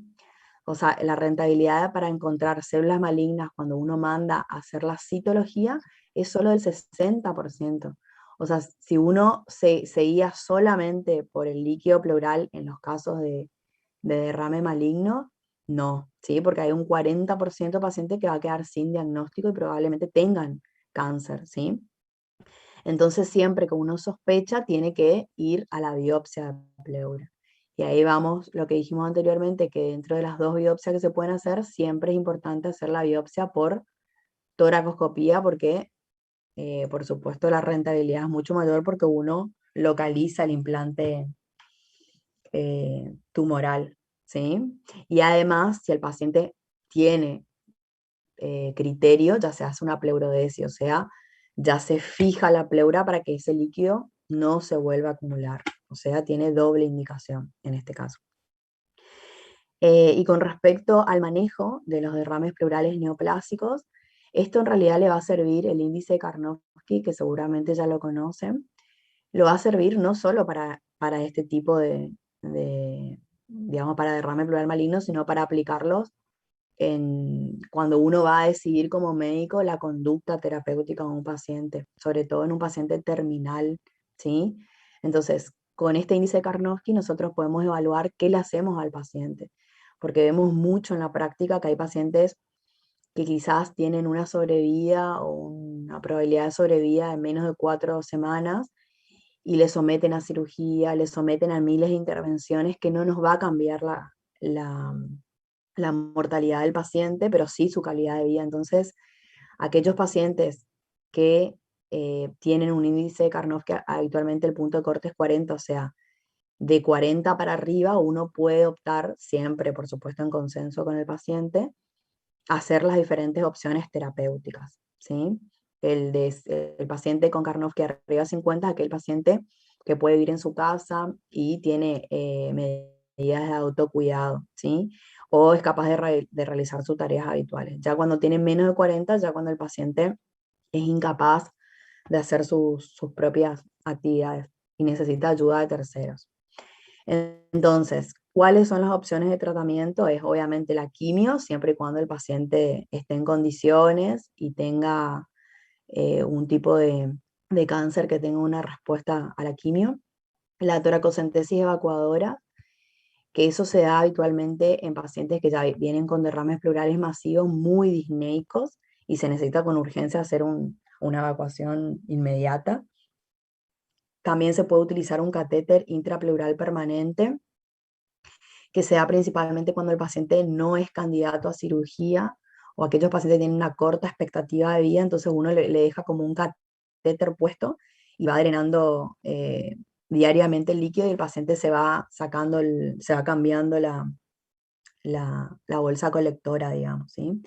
O sea, la rentabilidad para encontrar células malignas cuando uno manda a hacer la citología es solo del 60%. O sea, si uno se guía solamente por el líquido pleural en los casos de derrame maligno, no, ¿sí? Porque hay un 40% de pacientes que va a quedar sin diagnóstico y probablemente tengan cáncer, ¿sí? Entonces siempre que uno sospecha tiene que ir a la biopsia de pleura. Y ahí vamos, lo que dijimos anteriormente, que dentro de las 2 biopsias que se pueden hacer, siempre es importante hacer la biopsia por toracoscopía porque, por supuesto, la rentabilidad es mucho mayor porque uno localiza el implante tumoral, ¿sí? Y además, si el paciente tiene criterio, ya se hace una pleurodesis, o sea, ya se fija la pleura para que ese líquido no se vuelva a acumular, o sea, tiene doble indicación en este caso. Y con respecto al manejo de los derrames pleurales neoplásicos, esto en realidad le va a servir el índice de Karnofsky, que seguramente ya lo conocen, lo va a servir no solo para este tipo digamos, para derrame pleural maligno, sino para aplicarlos cuando uno va a decidir como médico la conducta terapéutica de un paciente, sobre todo en un paciente terminal, ¿sí? Entonces, con este índice de Karnofsky nosotros podemos evaluar qué le hacemos al paciente, porque vemos mucho en la práctica que hay pacientes que quizás tienen una sobrevida o una probabilidad de sobrevida de menos de 4 semanas y le someten a cirugía, le someten a miles de intervenciones que no nos va a cambiar la, la mortalidad del paciente, pero sí su calidad de vida. Entonces, aquellos pacientes que tienen un índice de Karnofsky, habitualmente el punto de corte es 40, o sea, de 40 para arriba uno puede optar siempre, por supuesto en consenso con el paciente, a hacer las diferentes opciones terapéuticas, ¿sí? El paciente con Karnofsky arriba de 50 es aquel paciente que puede vivir en su casa y tiene medidas de autocuidado, ¿sí? O es capaz de realizar sus tareas habituales. Ya cuando tiene menos de 40, ya cuando el paciente es incapaz de hacer sus propias actividades y necesita ayuda de terceros. Entonces, ¿cuáles son las opciones de tratamiento? Es obviamente la quimio, siempre y cuando el paciente esté en condiciones y tenga un tipo de cáncer que tenga una respuesta a la quimio. La toracocentesis evacuadora, que eso se da habitualmente en pacientes que ya vienen con derrames pleurales masivos muy disneicos y se necesita con urgencia hacer una evacuación inmediata. También se puede utilizar un catéter intrapleural permanente, que se da principalmente cuando el paciente no es candidato a cirugía o aquellos pacientes que tienen una corta expectativa de vida, entonces uno le deja como un catéter puesto y va drenando diariamente el líquido y el paciente se va sacando, se va cambiando la bolsa colectora, digamos, ¿sí?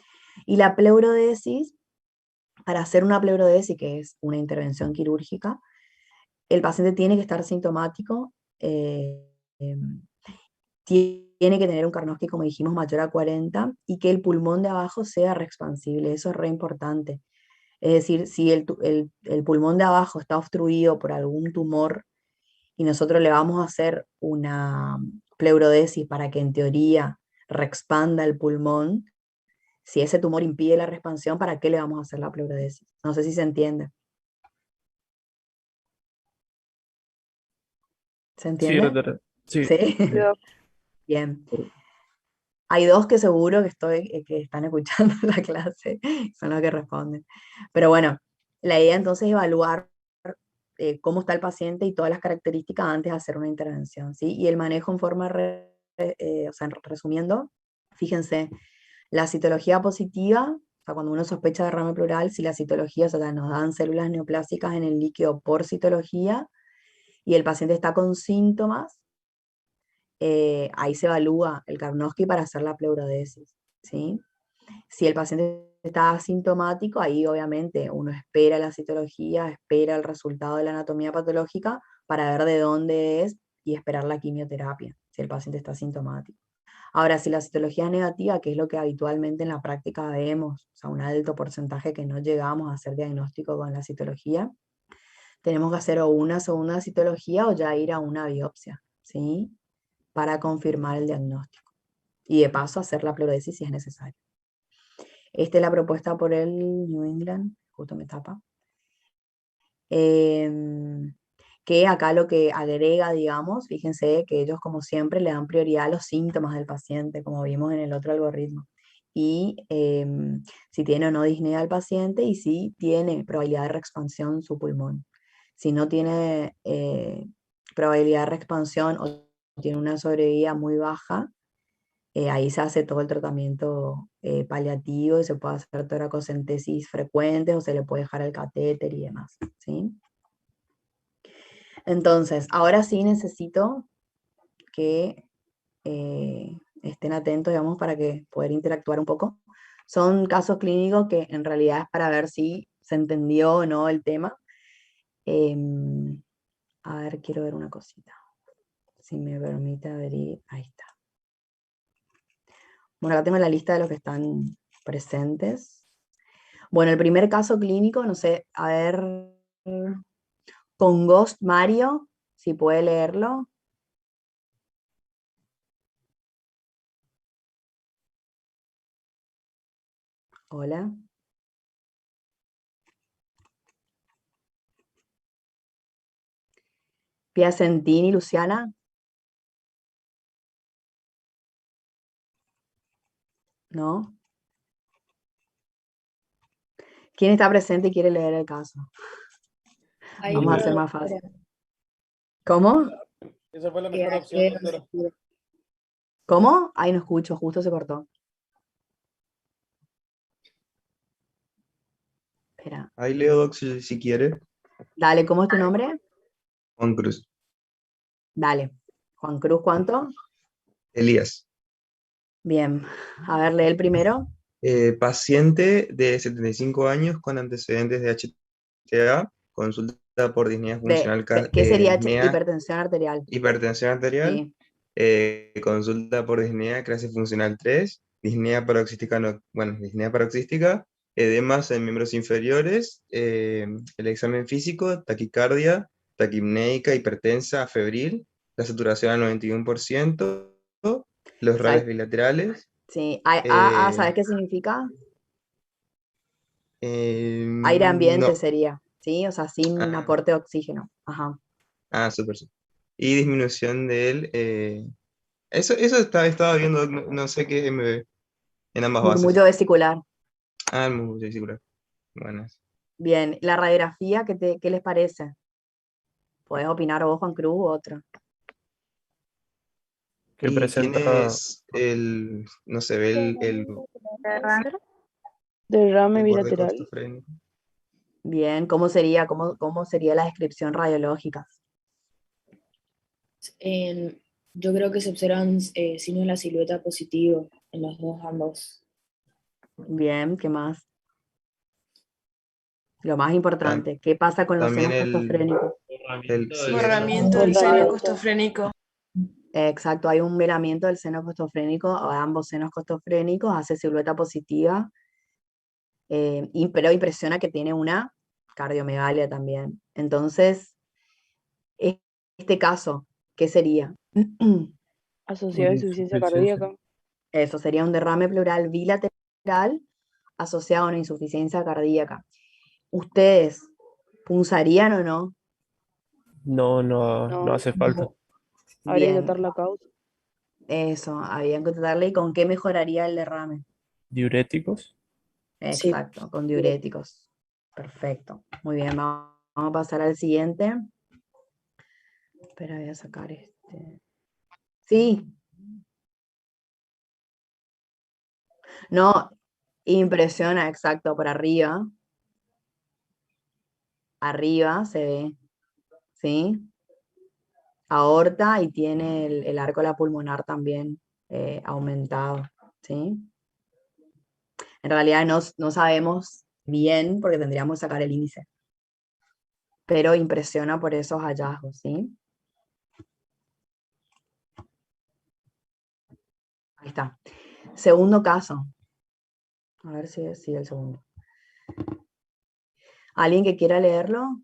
Y la pleurodesis, para hacer una pleurodesis, que es una intervención quirúrgica, el paciente tiene que estar sintomático, tiene que tener un Karnofsky, como dijimos, mayor a 40, y que el pulmón de abajo sea reexpansible, eso es re importante. Es decir, si el pulmón de abajo está obstruido por algún tumor y nosotros le vamos a hacer una pleurodesis para que en teoría reexpanda el pulmón, si ese tumor impide la reexpansión, ¿para qué le vamos a hacer la pleurodesis? No sé si se entiende. ¿Se Sí, entiende? sí. Sí. Bien. Hay dos que seguro que están escuchando la clase, son los que responden. Pero bueno, la idea entonces es evaluar cómo está el paciente y todas las características antes de hacer una intervención, ¿sí? Y el manejo en forma, o sea, resumiendo, fíjense, la citología positiva, o sea, cuando uno sospecha de derrame pleural, si la citología, o sea, nos dan células neoplásicas en el líquido por citología y el paciente está con síntomas, ahí se evalúa el Karnofsky para hacer la pleurodesis, ¿sí? Si el paciente está asintomático, ahí obviamente uno espera la citología, espera el resultado de la anatomía patológica para ver de dónde es y esperar la quimioterapia, si el paciente está asintomático. Ahora, si la citología es negativa, que es lo que habitualmente en la práctica vemos, o sea, un alto porcentaje que no llegamos a hacer diagnóstico con la citología, tenemos que hacer o una segunda citología o ya ir a una biopsia, ¿sí? Para confirmar el diagnóstico. Y de paso hacer la pleurodesis si es necesario. Esta es la propuesta por el New England, justo me tapa. Que acá lo que agrega, digamos, fíjense que ellos como siempre le dan prioridad a los síntomas del paciente, como vimos en el otro algoritmo. Y si tiene o no disnea el paciente y si tiene probabilidad de reexpansión su pulmón. Si no tiene probabilidad de reexpansión o tiene una sobrevida muy baja, ahí se hace todo el tratamiento paliativo y se puede hacer toracocentesis frecuentes o se le puede dejar el catéter y demás, ¿sí? Entonces, ahora sí necesito que estén atentos, digamos, para que poder interactuar un poco. Son casos clínicos que en realidad es para ver si se entendió o no el tema. A ver, quiero ver una cosita. Si me permite abrir, ahí está. Bueno, acá tengo la lista de los que están presentes. Bueno, el primer caso clínico, no sé, a ver, con Ghost Mario, si puede leerlo. Hola. Piacentini, Luciana. ¿No? ¿Quién está presente y quiere leer el caso? Ahí Vamos a está, hacer más doctora. fácil. ¿Cómo? Esa fue la Que mejor opción, hace doctora. ¿Cómo? Ahí no escucho, justo se cortó. Espera. Ahí leo, Doc, si quiere. Dale, ¿cómo es tu nombre? Juan Cruz. Dale. Juan Cruz, ¿cuánto? Elías. Bien. A ver, lee el primero. Paciente de 75 años con antecedentes de HTA, consulta por disnea funcional, ¿Qué sería disnea, hipertensión arterial? hipertensión arterial, Sí. consulta por disnea, clase funcional 3, disnea paroxística, disnea paroxística, edemas en miembros inferiores, el examen físico, taquicardia, taquipneica, hipertensa, febril, la saturación al 91%, los rales ¿Sabes? bilaterales. Sí. eh, ¿Sabes qué significa? Aire ambiente no. sería, ¿sí? O sea, sin Ah, aporte de oxígeno. Ajá. súper, súper. Y disminución del... eso estaba viendo, no sé qué es MB en ambas Murmullo bases. vesicular. Ah, muy vesicular. Buenas. Bien. La radiografía, ¿qué les parece? Puedes opinar vos, Juan Cruz, u otro. que ¿Y quién presenta es el, no se ve Derrame el borde bilateral. costofrénico? Bien, cómo sería la descripción radiológica? En- yo creo que se observan signos de la silueta positivo en los dos ambos. Bien, ¿qué más? Lo más Tam- importante, ¿qué pasa con los También senos costofrénicos? sí, Borramiento del seno Borramiento. costofrénico. Exacto, hay un velamiento del seno costofrénico, o ambos senos costofrénicos, hace silueta positiva, pero impresiona que tiene una cardiomegalia también. Entonces, este caso, ¿qué sería? Asociado a insuficiencia cardíaca. Eso sería un derrame pleural bilateral asociado a una insuficiencia cardíaca. ¿Ustedes punzarían o no? No No. hace falta. Habría que Bien, tratar la causa. eso, había que tratarle y con qué mejoraría el derrame. Diuréticos. Sí. Exacto, con diuréticos. Perfecto. Muy bien, vamos a pasar al siguiente. Espera, voy a sacar este. Sí. No, impresiona, exacto, por arriba. Arriba se ve, ¿sí? Aorta y tiene el arco de la pulmonar también aumentado, ¿sí? En realidad no sabemos bien porque tendríamos que sacar el índice, pero impresiona por esos hallazgos, ¿sí? Ahí está. Segundo caso. A ver si es el segundo. ¿Alguien que quiera leerlo?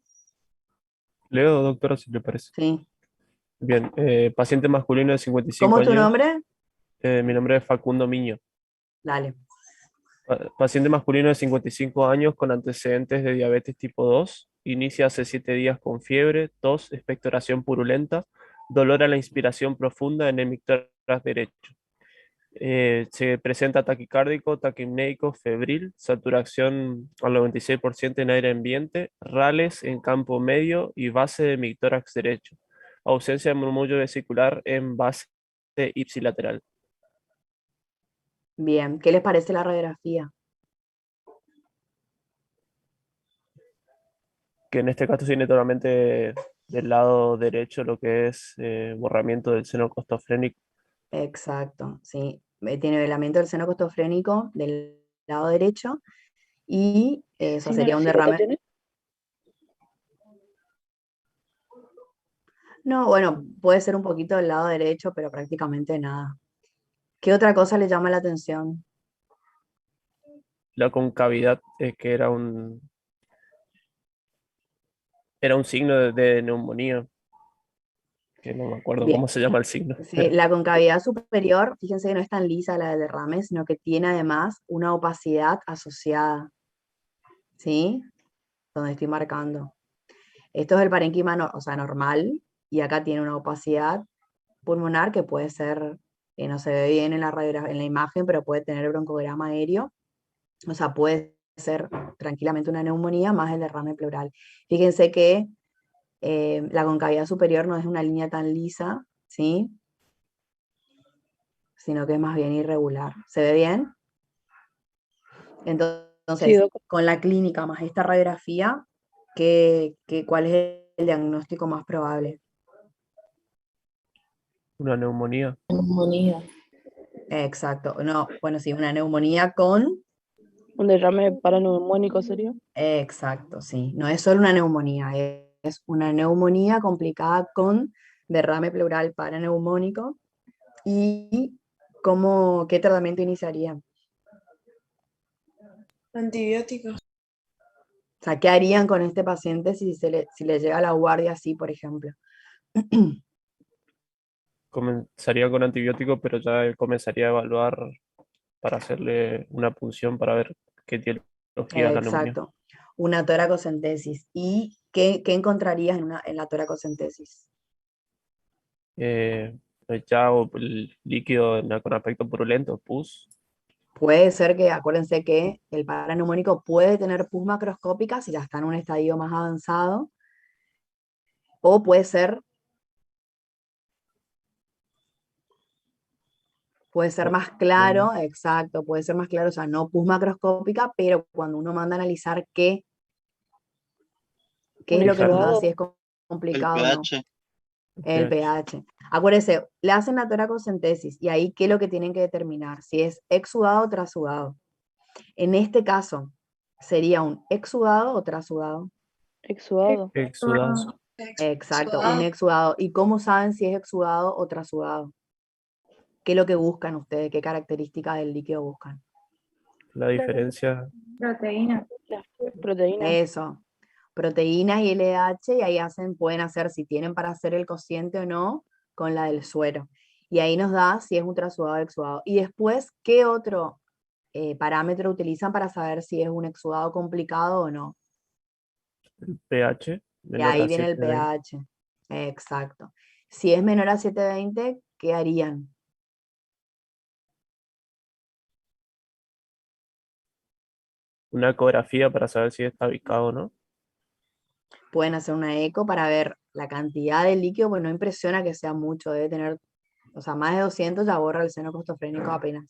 Leo, doctora, si le parece. Sí. Bien, paciente masculino de 55 ¿Cómo es tu años. nombre? Mi nombre es Facundo Miño. Dale. Paciente masculino de 55 años con antecedentes de diabetes tipo 2. Inicia hace 7 días con fiebre, tos, expectoración purulenta, dolor a la inspiración profunda en el mictórax derecho. Se presenta taquicárdico, taquipneico, febril, saturación al 96% en aire ambiente, rales en campo medio y base de mictórax derecho. Ausencia de murmullo vesicular en base ipsilateral. Bien. ¿Qué les parece la radiografía? Que en este caso tiene totalmente del lado derecho lo que es borramiento del seno costofrénico. Exacto, sí. Tiene velamiento del seno costofrénico del lado derecho y eso sería un ¿Silueta derrame. tiene? No, bueno, puede ser un poquito del lado derecho, pero prácticamente nada. ¿Qué otra cosa le llama la atención? La concavidad, que era un signo de neumonía, que no me acuerdo Bien, cómo se llama el signo. sí, la concavidad superior, fíjense que no es tan lisa la del derrame, sino que tiene además una opacidad asociada, ¿sí? Donde estoy marcando. Esto es el parénquima, o sea, normal, y acá tiene una opacidad pulmonar que puede ser, no se ve bien en en la imagen, pero puede tener broncograma aéreo, o sea, puede ser tranquilamente una neumonía más el derrame pleural. Fíjense que la concavidad superior no es una línea tan lisa, ¿sí? Sino que es más bien irregular. ¿Se ve bien? Sí, Entonces, doc. con la clínica más esta radiografía, ¿cuál es el diagnóstico más probable? Una neumonía. Neumonía. Exacto. No, bueno, sí, una neumonía con... Un derrame paraneumónico sería. Exacto, sí. No es solo una neumonía, es una neumonía complicada con derrame pleural paraneumónico. ¿Y qué tratamiento iniciaría? Antibióticos. O sea, ¿qué harían con este paciente si le llega la guardia así, por ejemplo? Comenzaría con antibiótico, pero ya él comenzaría a evaluar para hacerle una punción para ver qué etiología es la neumonía. Exacto, una toracocentesis. ¿Y qué encontrarías en la toracocentesis? Ya o el líquido con aspecto purulento, pus. Puede ser que, acuérdense que el paraneumónico puede tener pus macroscópica si ya está en un estadio más avanzado, o puede ser Puede ser más claro, exacto, puede ser más claro, o sea, no pus macroscópica, pero cuando uno manda a analizar qué Un es lo que nos da, exudado. si es El complicado o no. pH. El pH. Acuérdense, le hacen la toracocentesis y ahí qué es lo que tienen que determinar, si es exudado o trasudado. En este caso, ¿sería un exudado o trasudado? Exudado. Exudado. Exacto, un exudado. ¿Y cómo saben si es exudado o trasudado? ¿Qué es lo que buscan ustedes? ¿Qué características del líquido buscan? La diferencia, Proteína. Las proteínas. Eso, proteínas y LH, y ahí pueden hacer si tienen para hacer el cociente o no con la del suero. Y ahí nos da si es un trasudado o exudado. Y después, ¿qué otro parámetro utilizan para saber si es un exudado complicado o no? el pH, Y menor ahí a viene el 720. pH. Exacto. Si es menor a 720, ¿qué harían? Una ecografía para saber si está ubicado o no. Pueden hacer una eco para ver la cantidad de líquido, pues no impresiona que sea mucho, debe tener, o sea, más de 200 ya borra el seno costofrénico apenas,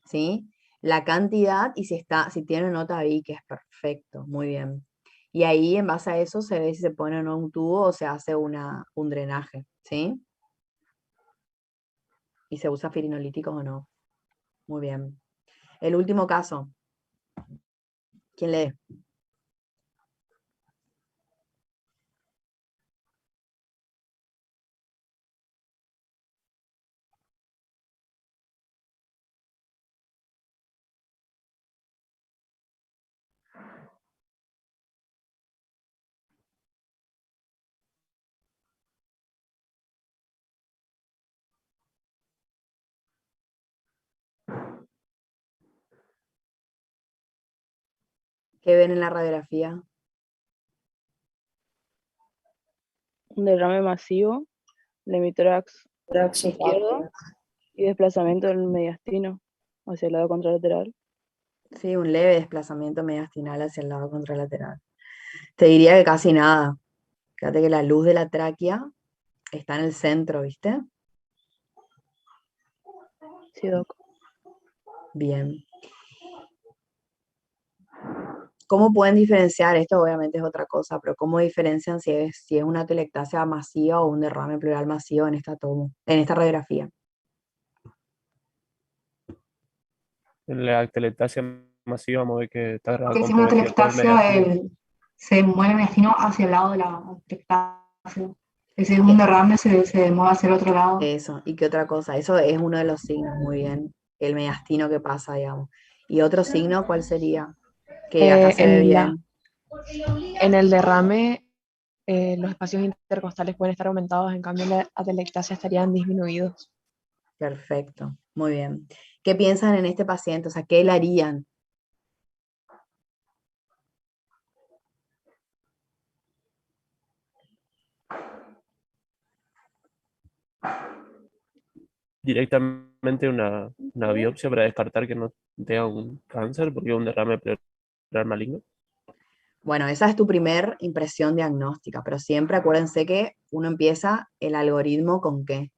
¿sí? La cantidad y si tiene nota ahí, que es perfecto, muy bien. Y ahí en base a eso se ve si se pone o no un tubo o se hace un drenaje, ¿sí? Y se usa firinolíticos o no. Muy bien. El último caso. ¿Quién lee? ¿Qué ven en la radiografía? Un derrame masivo de mi tórax Tórax izquierdo opaco. y desplazamiento del mediastino hacia el lado contralateral. Sí, un leve desplazamiento mediastinal hacia el lado contralateral. Te diría que casi nada. Fíjate que la luz de la tráquea está en el centro, ¿viste? Sí, doc. Bien. ¿Cómo pueden diferenciar? Esto obviamente es otra cosa, pero ¿cómo diferencian si es una atelectasia masiva o un derrame pleural masivo en en esta radiografía? En la atelectasia masiva vamos a ver que está Que si una comprometido todo el mediastino. telestasia se mueve el mediastino hacia el lado de la telestasia. Si es un derrame, se mueve hacia el otro lado. Eso, ¿y qué otra cosa? Eso es uno de los signos, muy bien. El mediastino que pasa, digamos. ¿Y otro signo cuál sería? Que acá se ve bien. En el derrame, los espacios intercostales pueden estar aumentados, en cambio la atelectasia estarían disminuidos. Perfecto, muy bien. ¿Qué piensan en este paciente? O sea, ¿qué le harían? Directamente una biopsia para descartar que no tenga un cáncer, porque es un derrame pleural maligno. Bueno, esa es tu primer impresión diagnóstica, pero siempre acuérdense que uno empieza el algoritmo con qué.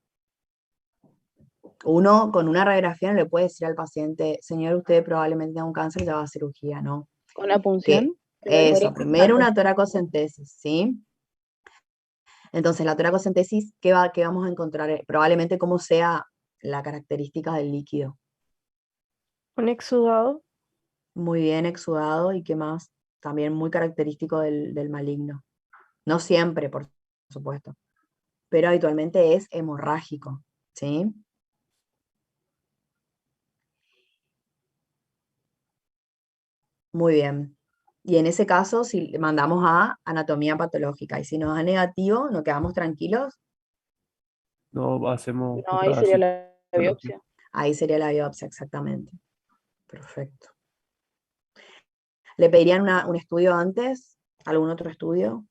Uno con una radiografía no le puede decir al paciente, señor, usted probablemente tenga un cáncer y ya va a cirugía, ¿no? ¿Con la punción? Eso, primero una toracocentesis, ¿sí? Entonces, la toracocentesis, ¿qué vamos a encontrar? Probablemente cómo sea la característica del líquido. Un exudado. Muy bien exudado, ¿y qué más? También muy característico del maligno. No siempre, por supuesto, pero habitualmente es hemorrágico, ¿sí? Muy bien. Y en ese caso, si mandamos a anatomía patológica, y si nos da negativo, nos quedamos tranquilos, No hacemos No, ahí otra sería la citología. biopsia. ahí sería la biopsia, exactamente. Perfecto. ¿Le pedirían un estudio antes? ¿Algún otro estudio?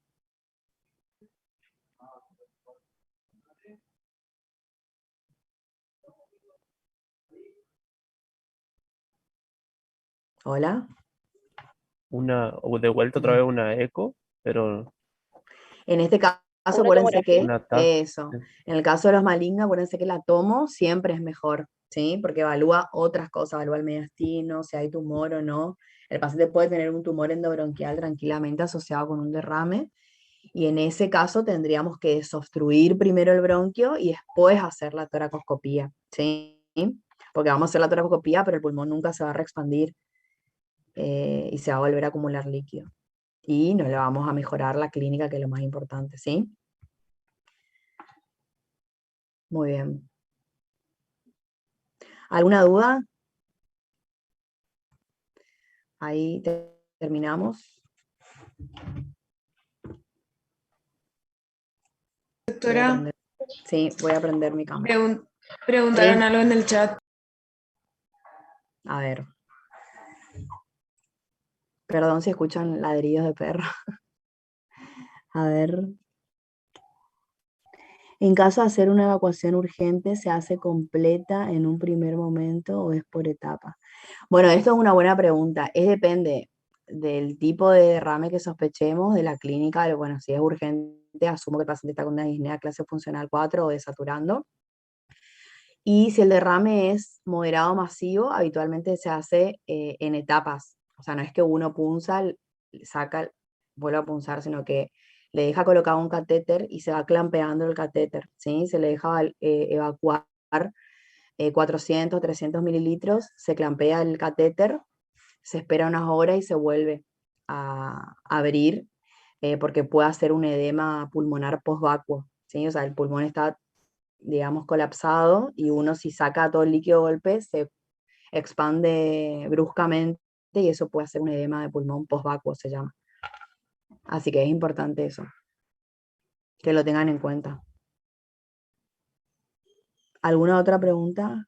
Hola. O de vuelta otra vez una eco, pero En este caso, Una acuérdense que tomografía. una TAC. eso. En el caso de los malignos, acuérdense que la tomo siempre es mejor. ¿sí? Porque evalúa otras cosas, evalúa el mediastino, si hay tumor o no. El paciente puede tener un tumor endobronquial tranquilamente asociado con un derrame, y en ese caso tendríamos que desobstruir primero el bronquio y después hacer la toracoscopía, ¿sí? Porque vamos a hacer la toracoscopía, pero el pulmón nunca se va a reexpandir y se va a volver a acumular líquido. Y no le vamos a mejorar la clínica, que es lo más importante, ¿sí? Muy bien. ¿Alguna duda? Ahí terminamos. Doctora, Sí, voy a prender mi cámara. preguntaron Sí. algo en el chat. A ver. Perdón si escuchan ladrillos de perro. A ver. En caso de hacer una evacuación urgente, ¿se hace completa en un primer momento o es por etapas? Bueno, esto es una buena pregunta. Depende del tipo de derrame que sospechemos, de la clínica. Bueno, si es urgente, asumo que el paciente está con una disnea clase funcional 4 o desaturando. Y si el derrame es moderado o masivo, habitualmente se hace en etapas. O sea, no es que uno punza, saca, vuelve a punzar, sino que le deja colocado un catéter y se va clampeando el catéter, ¿sí? Se le deja evacuar 400, 300 mililitros, se clampea el catéter, se espera unas horas y se vuelve a abrir porque puede hacer un edema pulmonar postvacuo, ¿sí? O sea, el pulmón está, digamos, colapsado y uno, si saca todo el líquido de golpe, se expande bruscamente y eso puede hacer un edema de pulmón postvacuo, se llama. Así que es importante eso, que lo tengan en cuenta. ¿Alguna otra pregunta?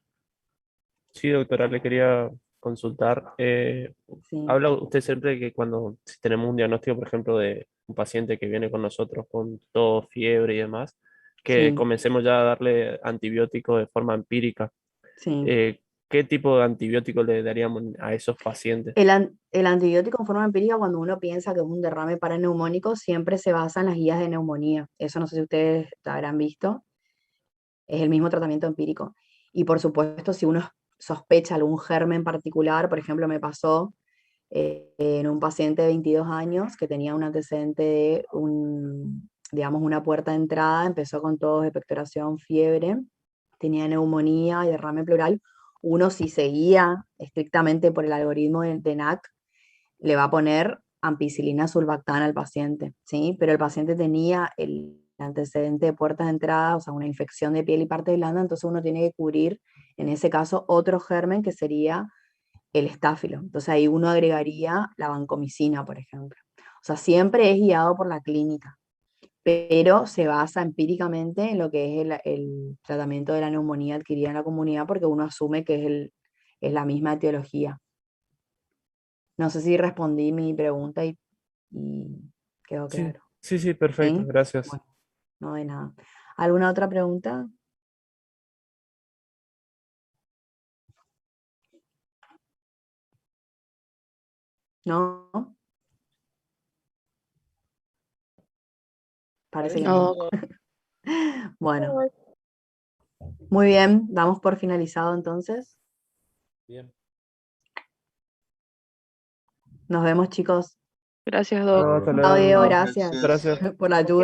Sí, doctora, le quería consultar. Sí. Habla usted siempre que cuando si tenemos un diagnóstico, por ejemplo, de un paciente que viene con nosotros con tos, fiebre y demás, que Sí. comencemos ya a darle antibióticos de forma empírica. Sí. ¿Qué tipo de antibiótico le daríamos a esos pacientes? El antibiótico en forma empírica, cuando uno piensa que es un derrame paraneumónico, siempre se basa en las guías de neumonía. Eso no sé si ustedes habrán visto. Es el mismo tratamiento empírico. Y por supuesto, si uno sospecha algún germen particular, por ejemplo, me pasó en un paciente de 22 años que tenía un antecedente de digamos, una puerta de entrada, empezó con tos, expectoración, fiebre, tenía neumonía y derrame pleural. Uno, si seguía estrictamente por el algoritmo de NAC, le va a poner ampicilina sulbactana al paciente, ¿sí? Pero el paciente tenía el antecedente de puertas de entrada, o sea, una infección de piel y parte blanda, entonces uno tiene que cubrir, en ese caso, otro germen que sería el estáfilo. Entonces ahí uno agregaría la vancomicina, por ejemplo. O sea, siempre es guiado por la clínica, pero se basa empíricamente en lo que es el tratamiento de la neumonía adquirida en la comunidad, porque uno asume que es la misma etiología. No sé si respondí mi pregunta y quedó Sí, claro. sí, sí, perfecto, ¿Sí? gracias. Bueno, no de nada. ¿Alguna otra pregunta? ¿No? Parece que no. No, Bueno, muy bien, damos por finalizado entonces. Bien. Nos vemos, chicos. gracias, No, Doc. hasta Chao, Diego, luego. gracias Gracias. por la ayuda.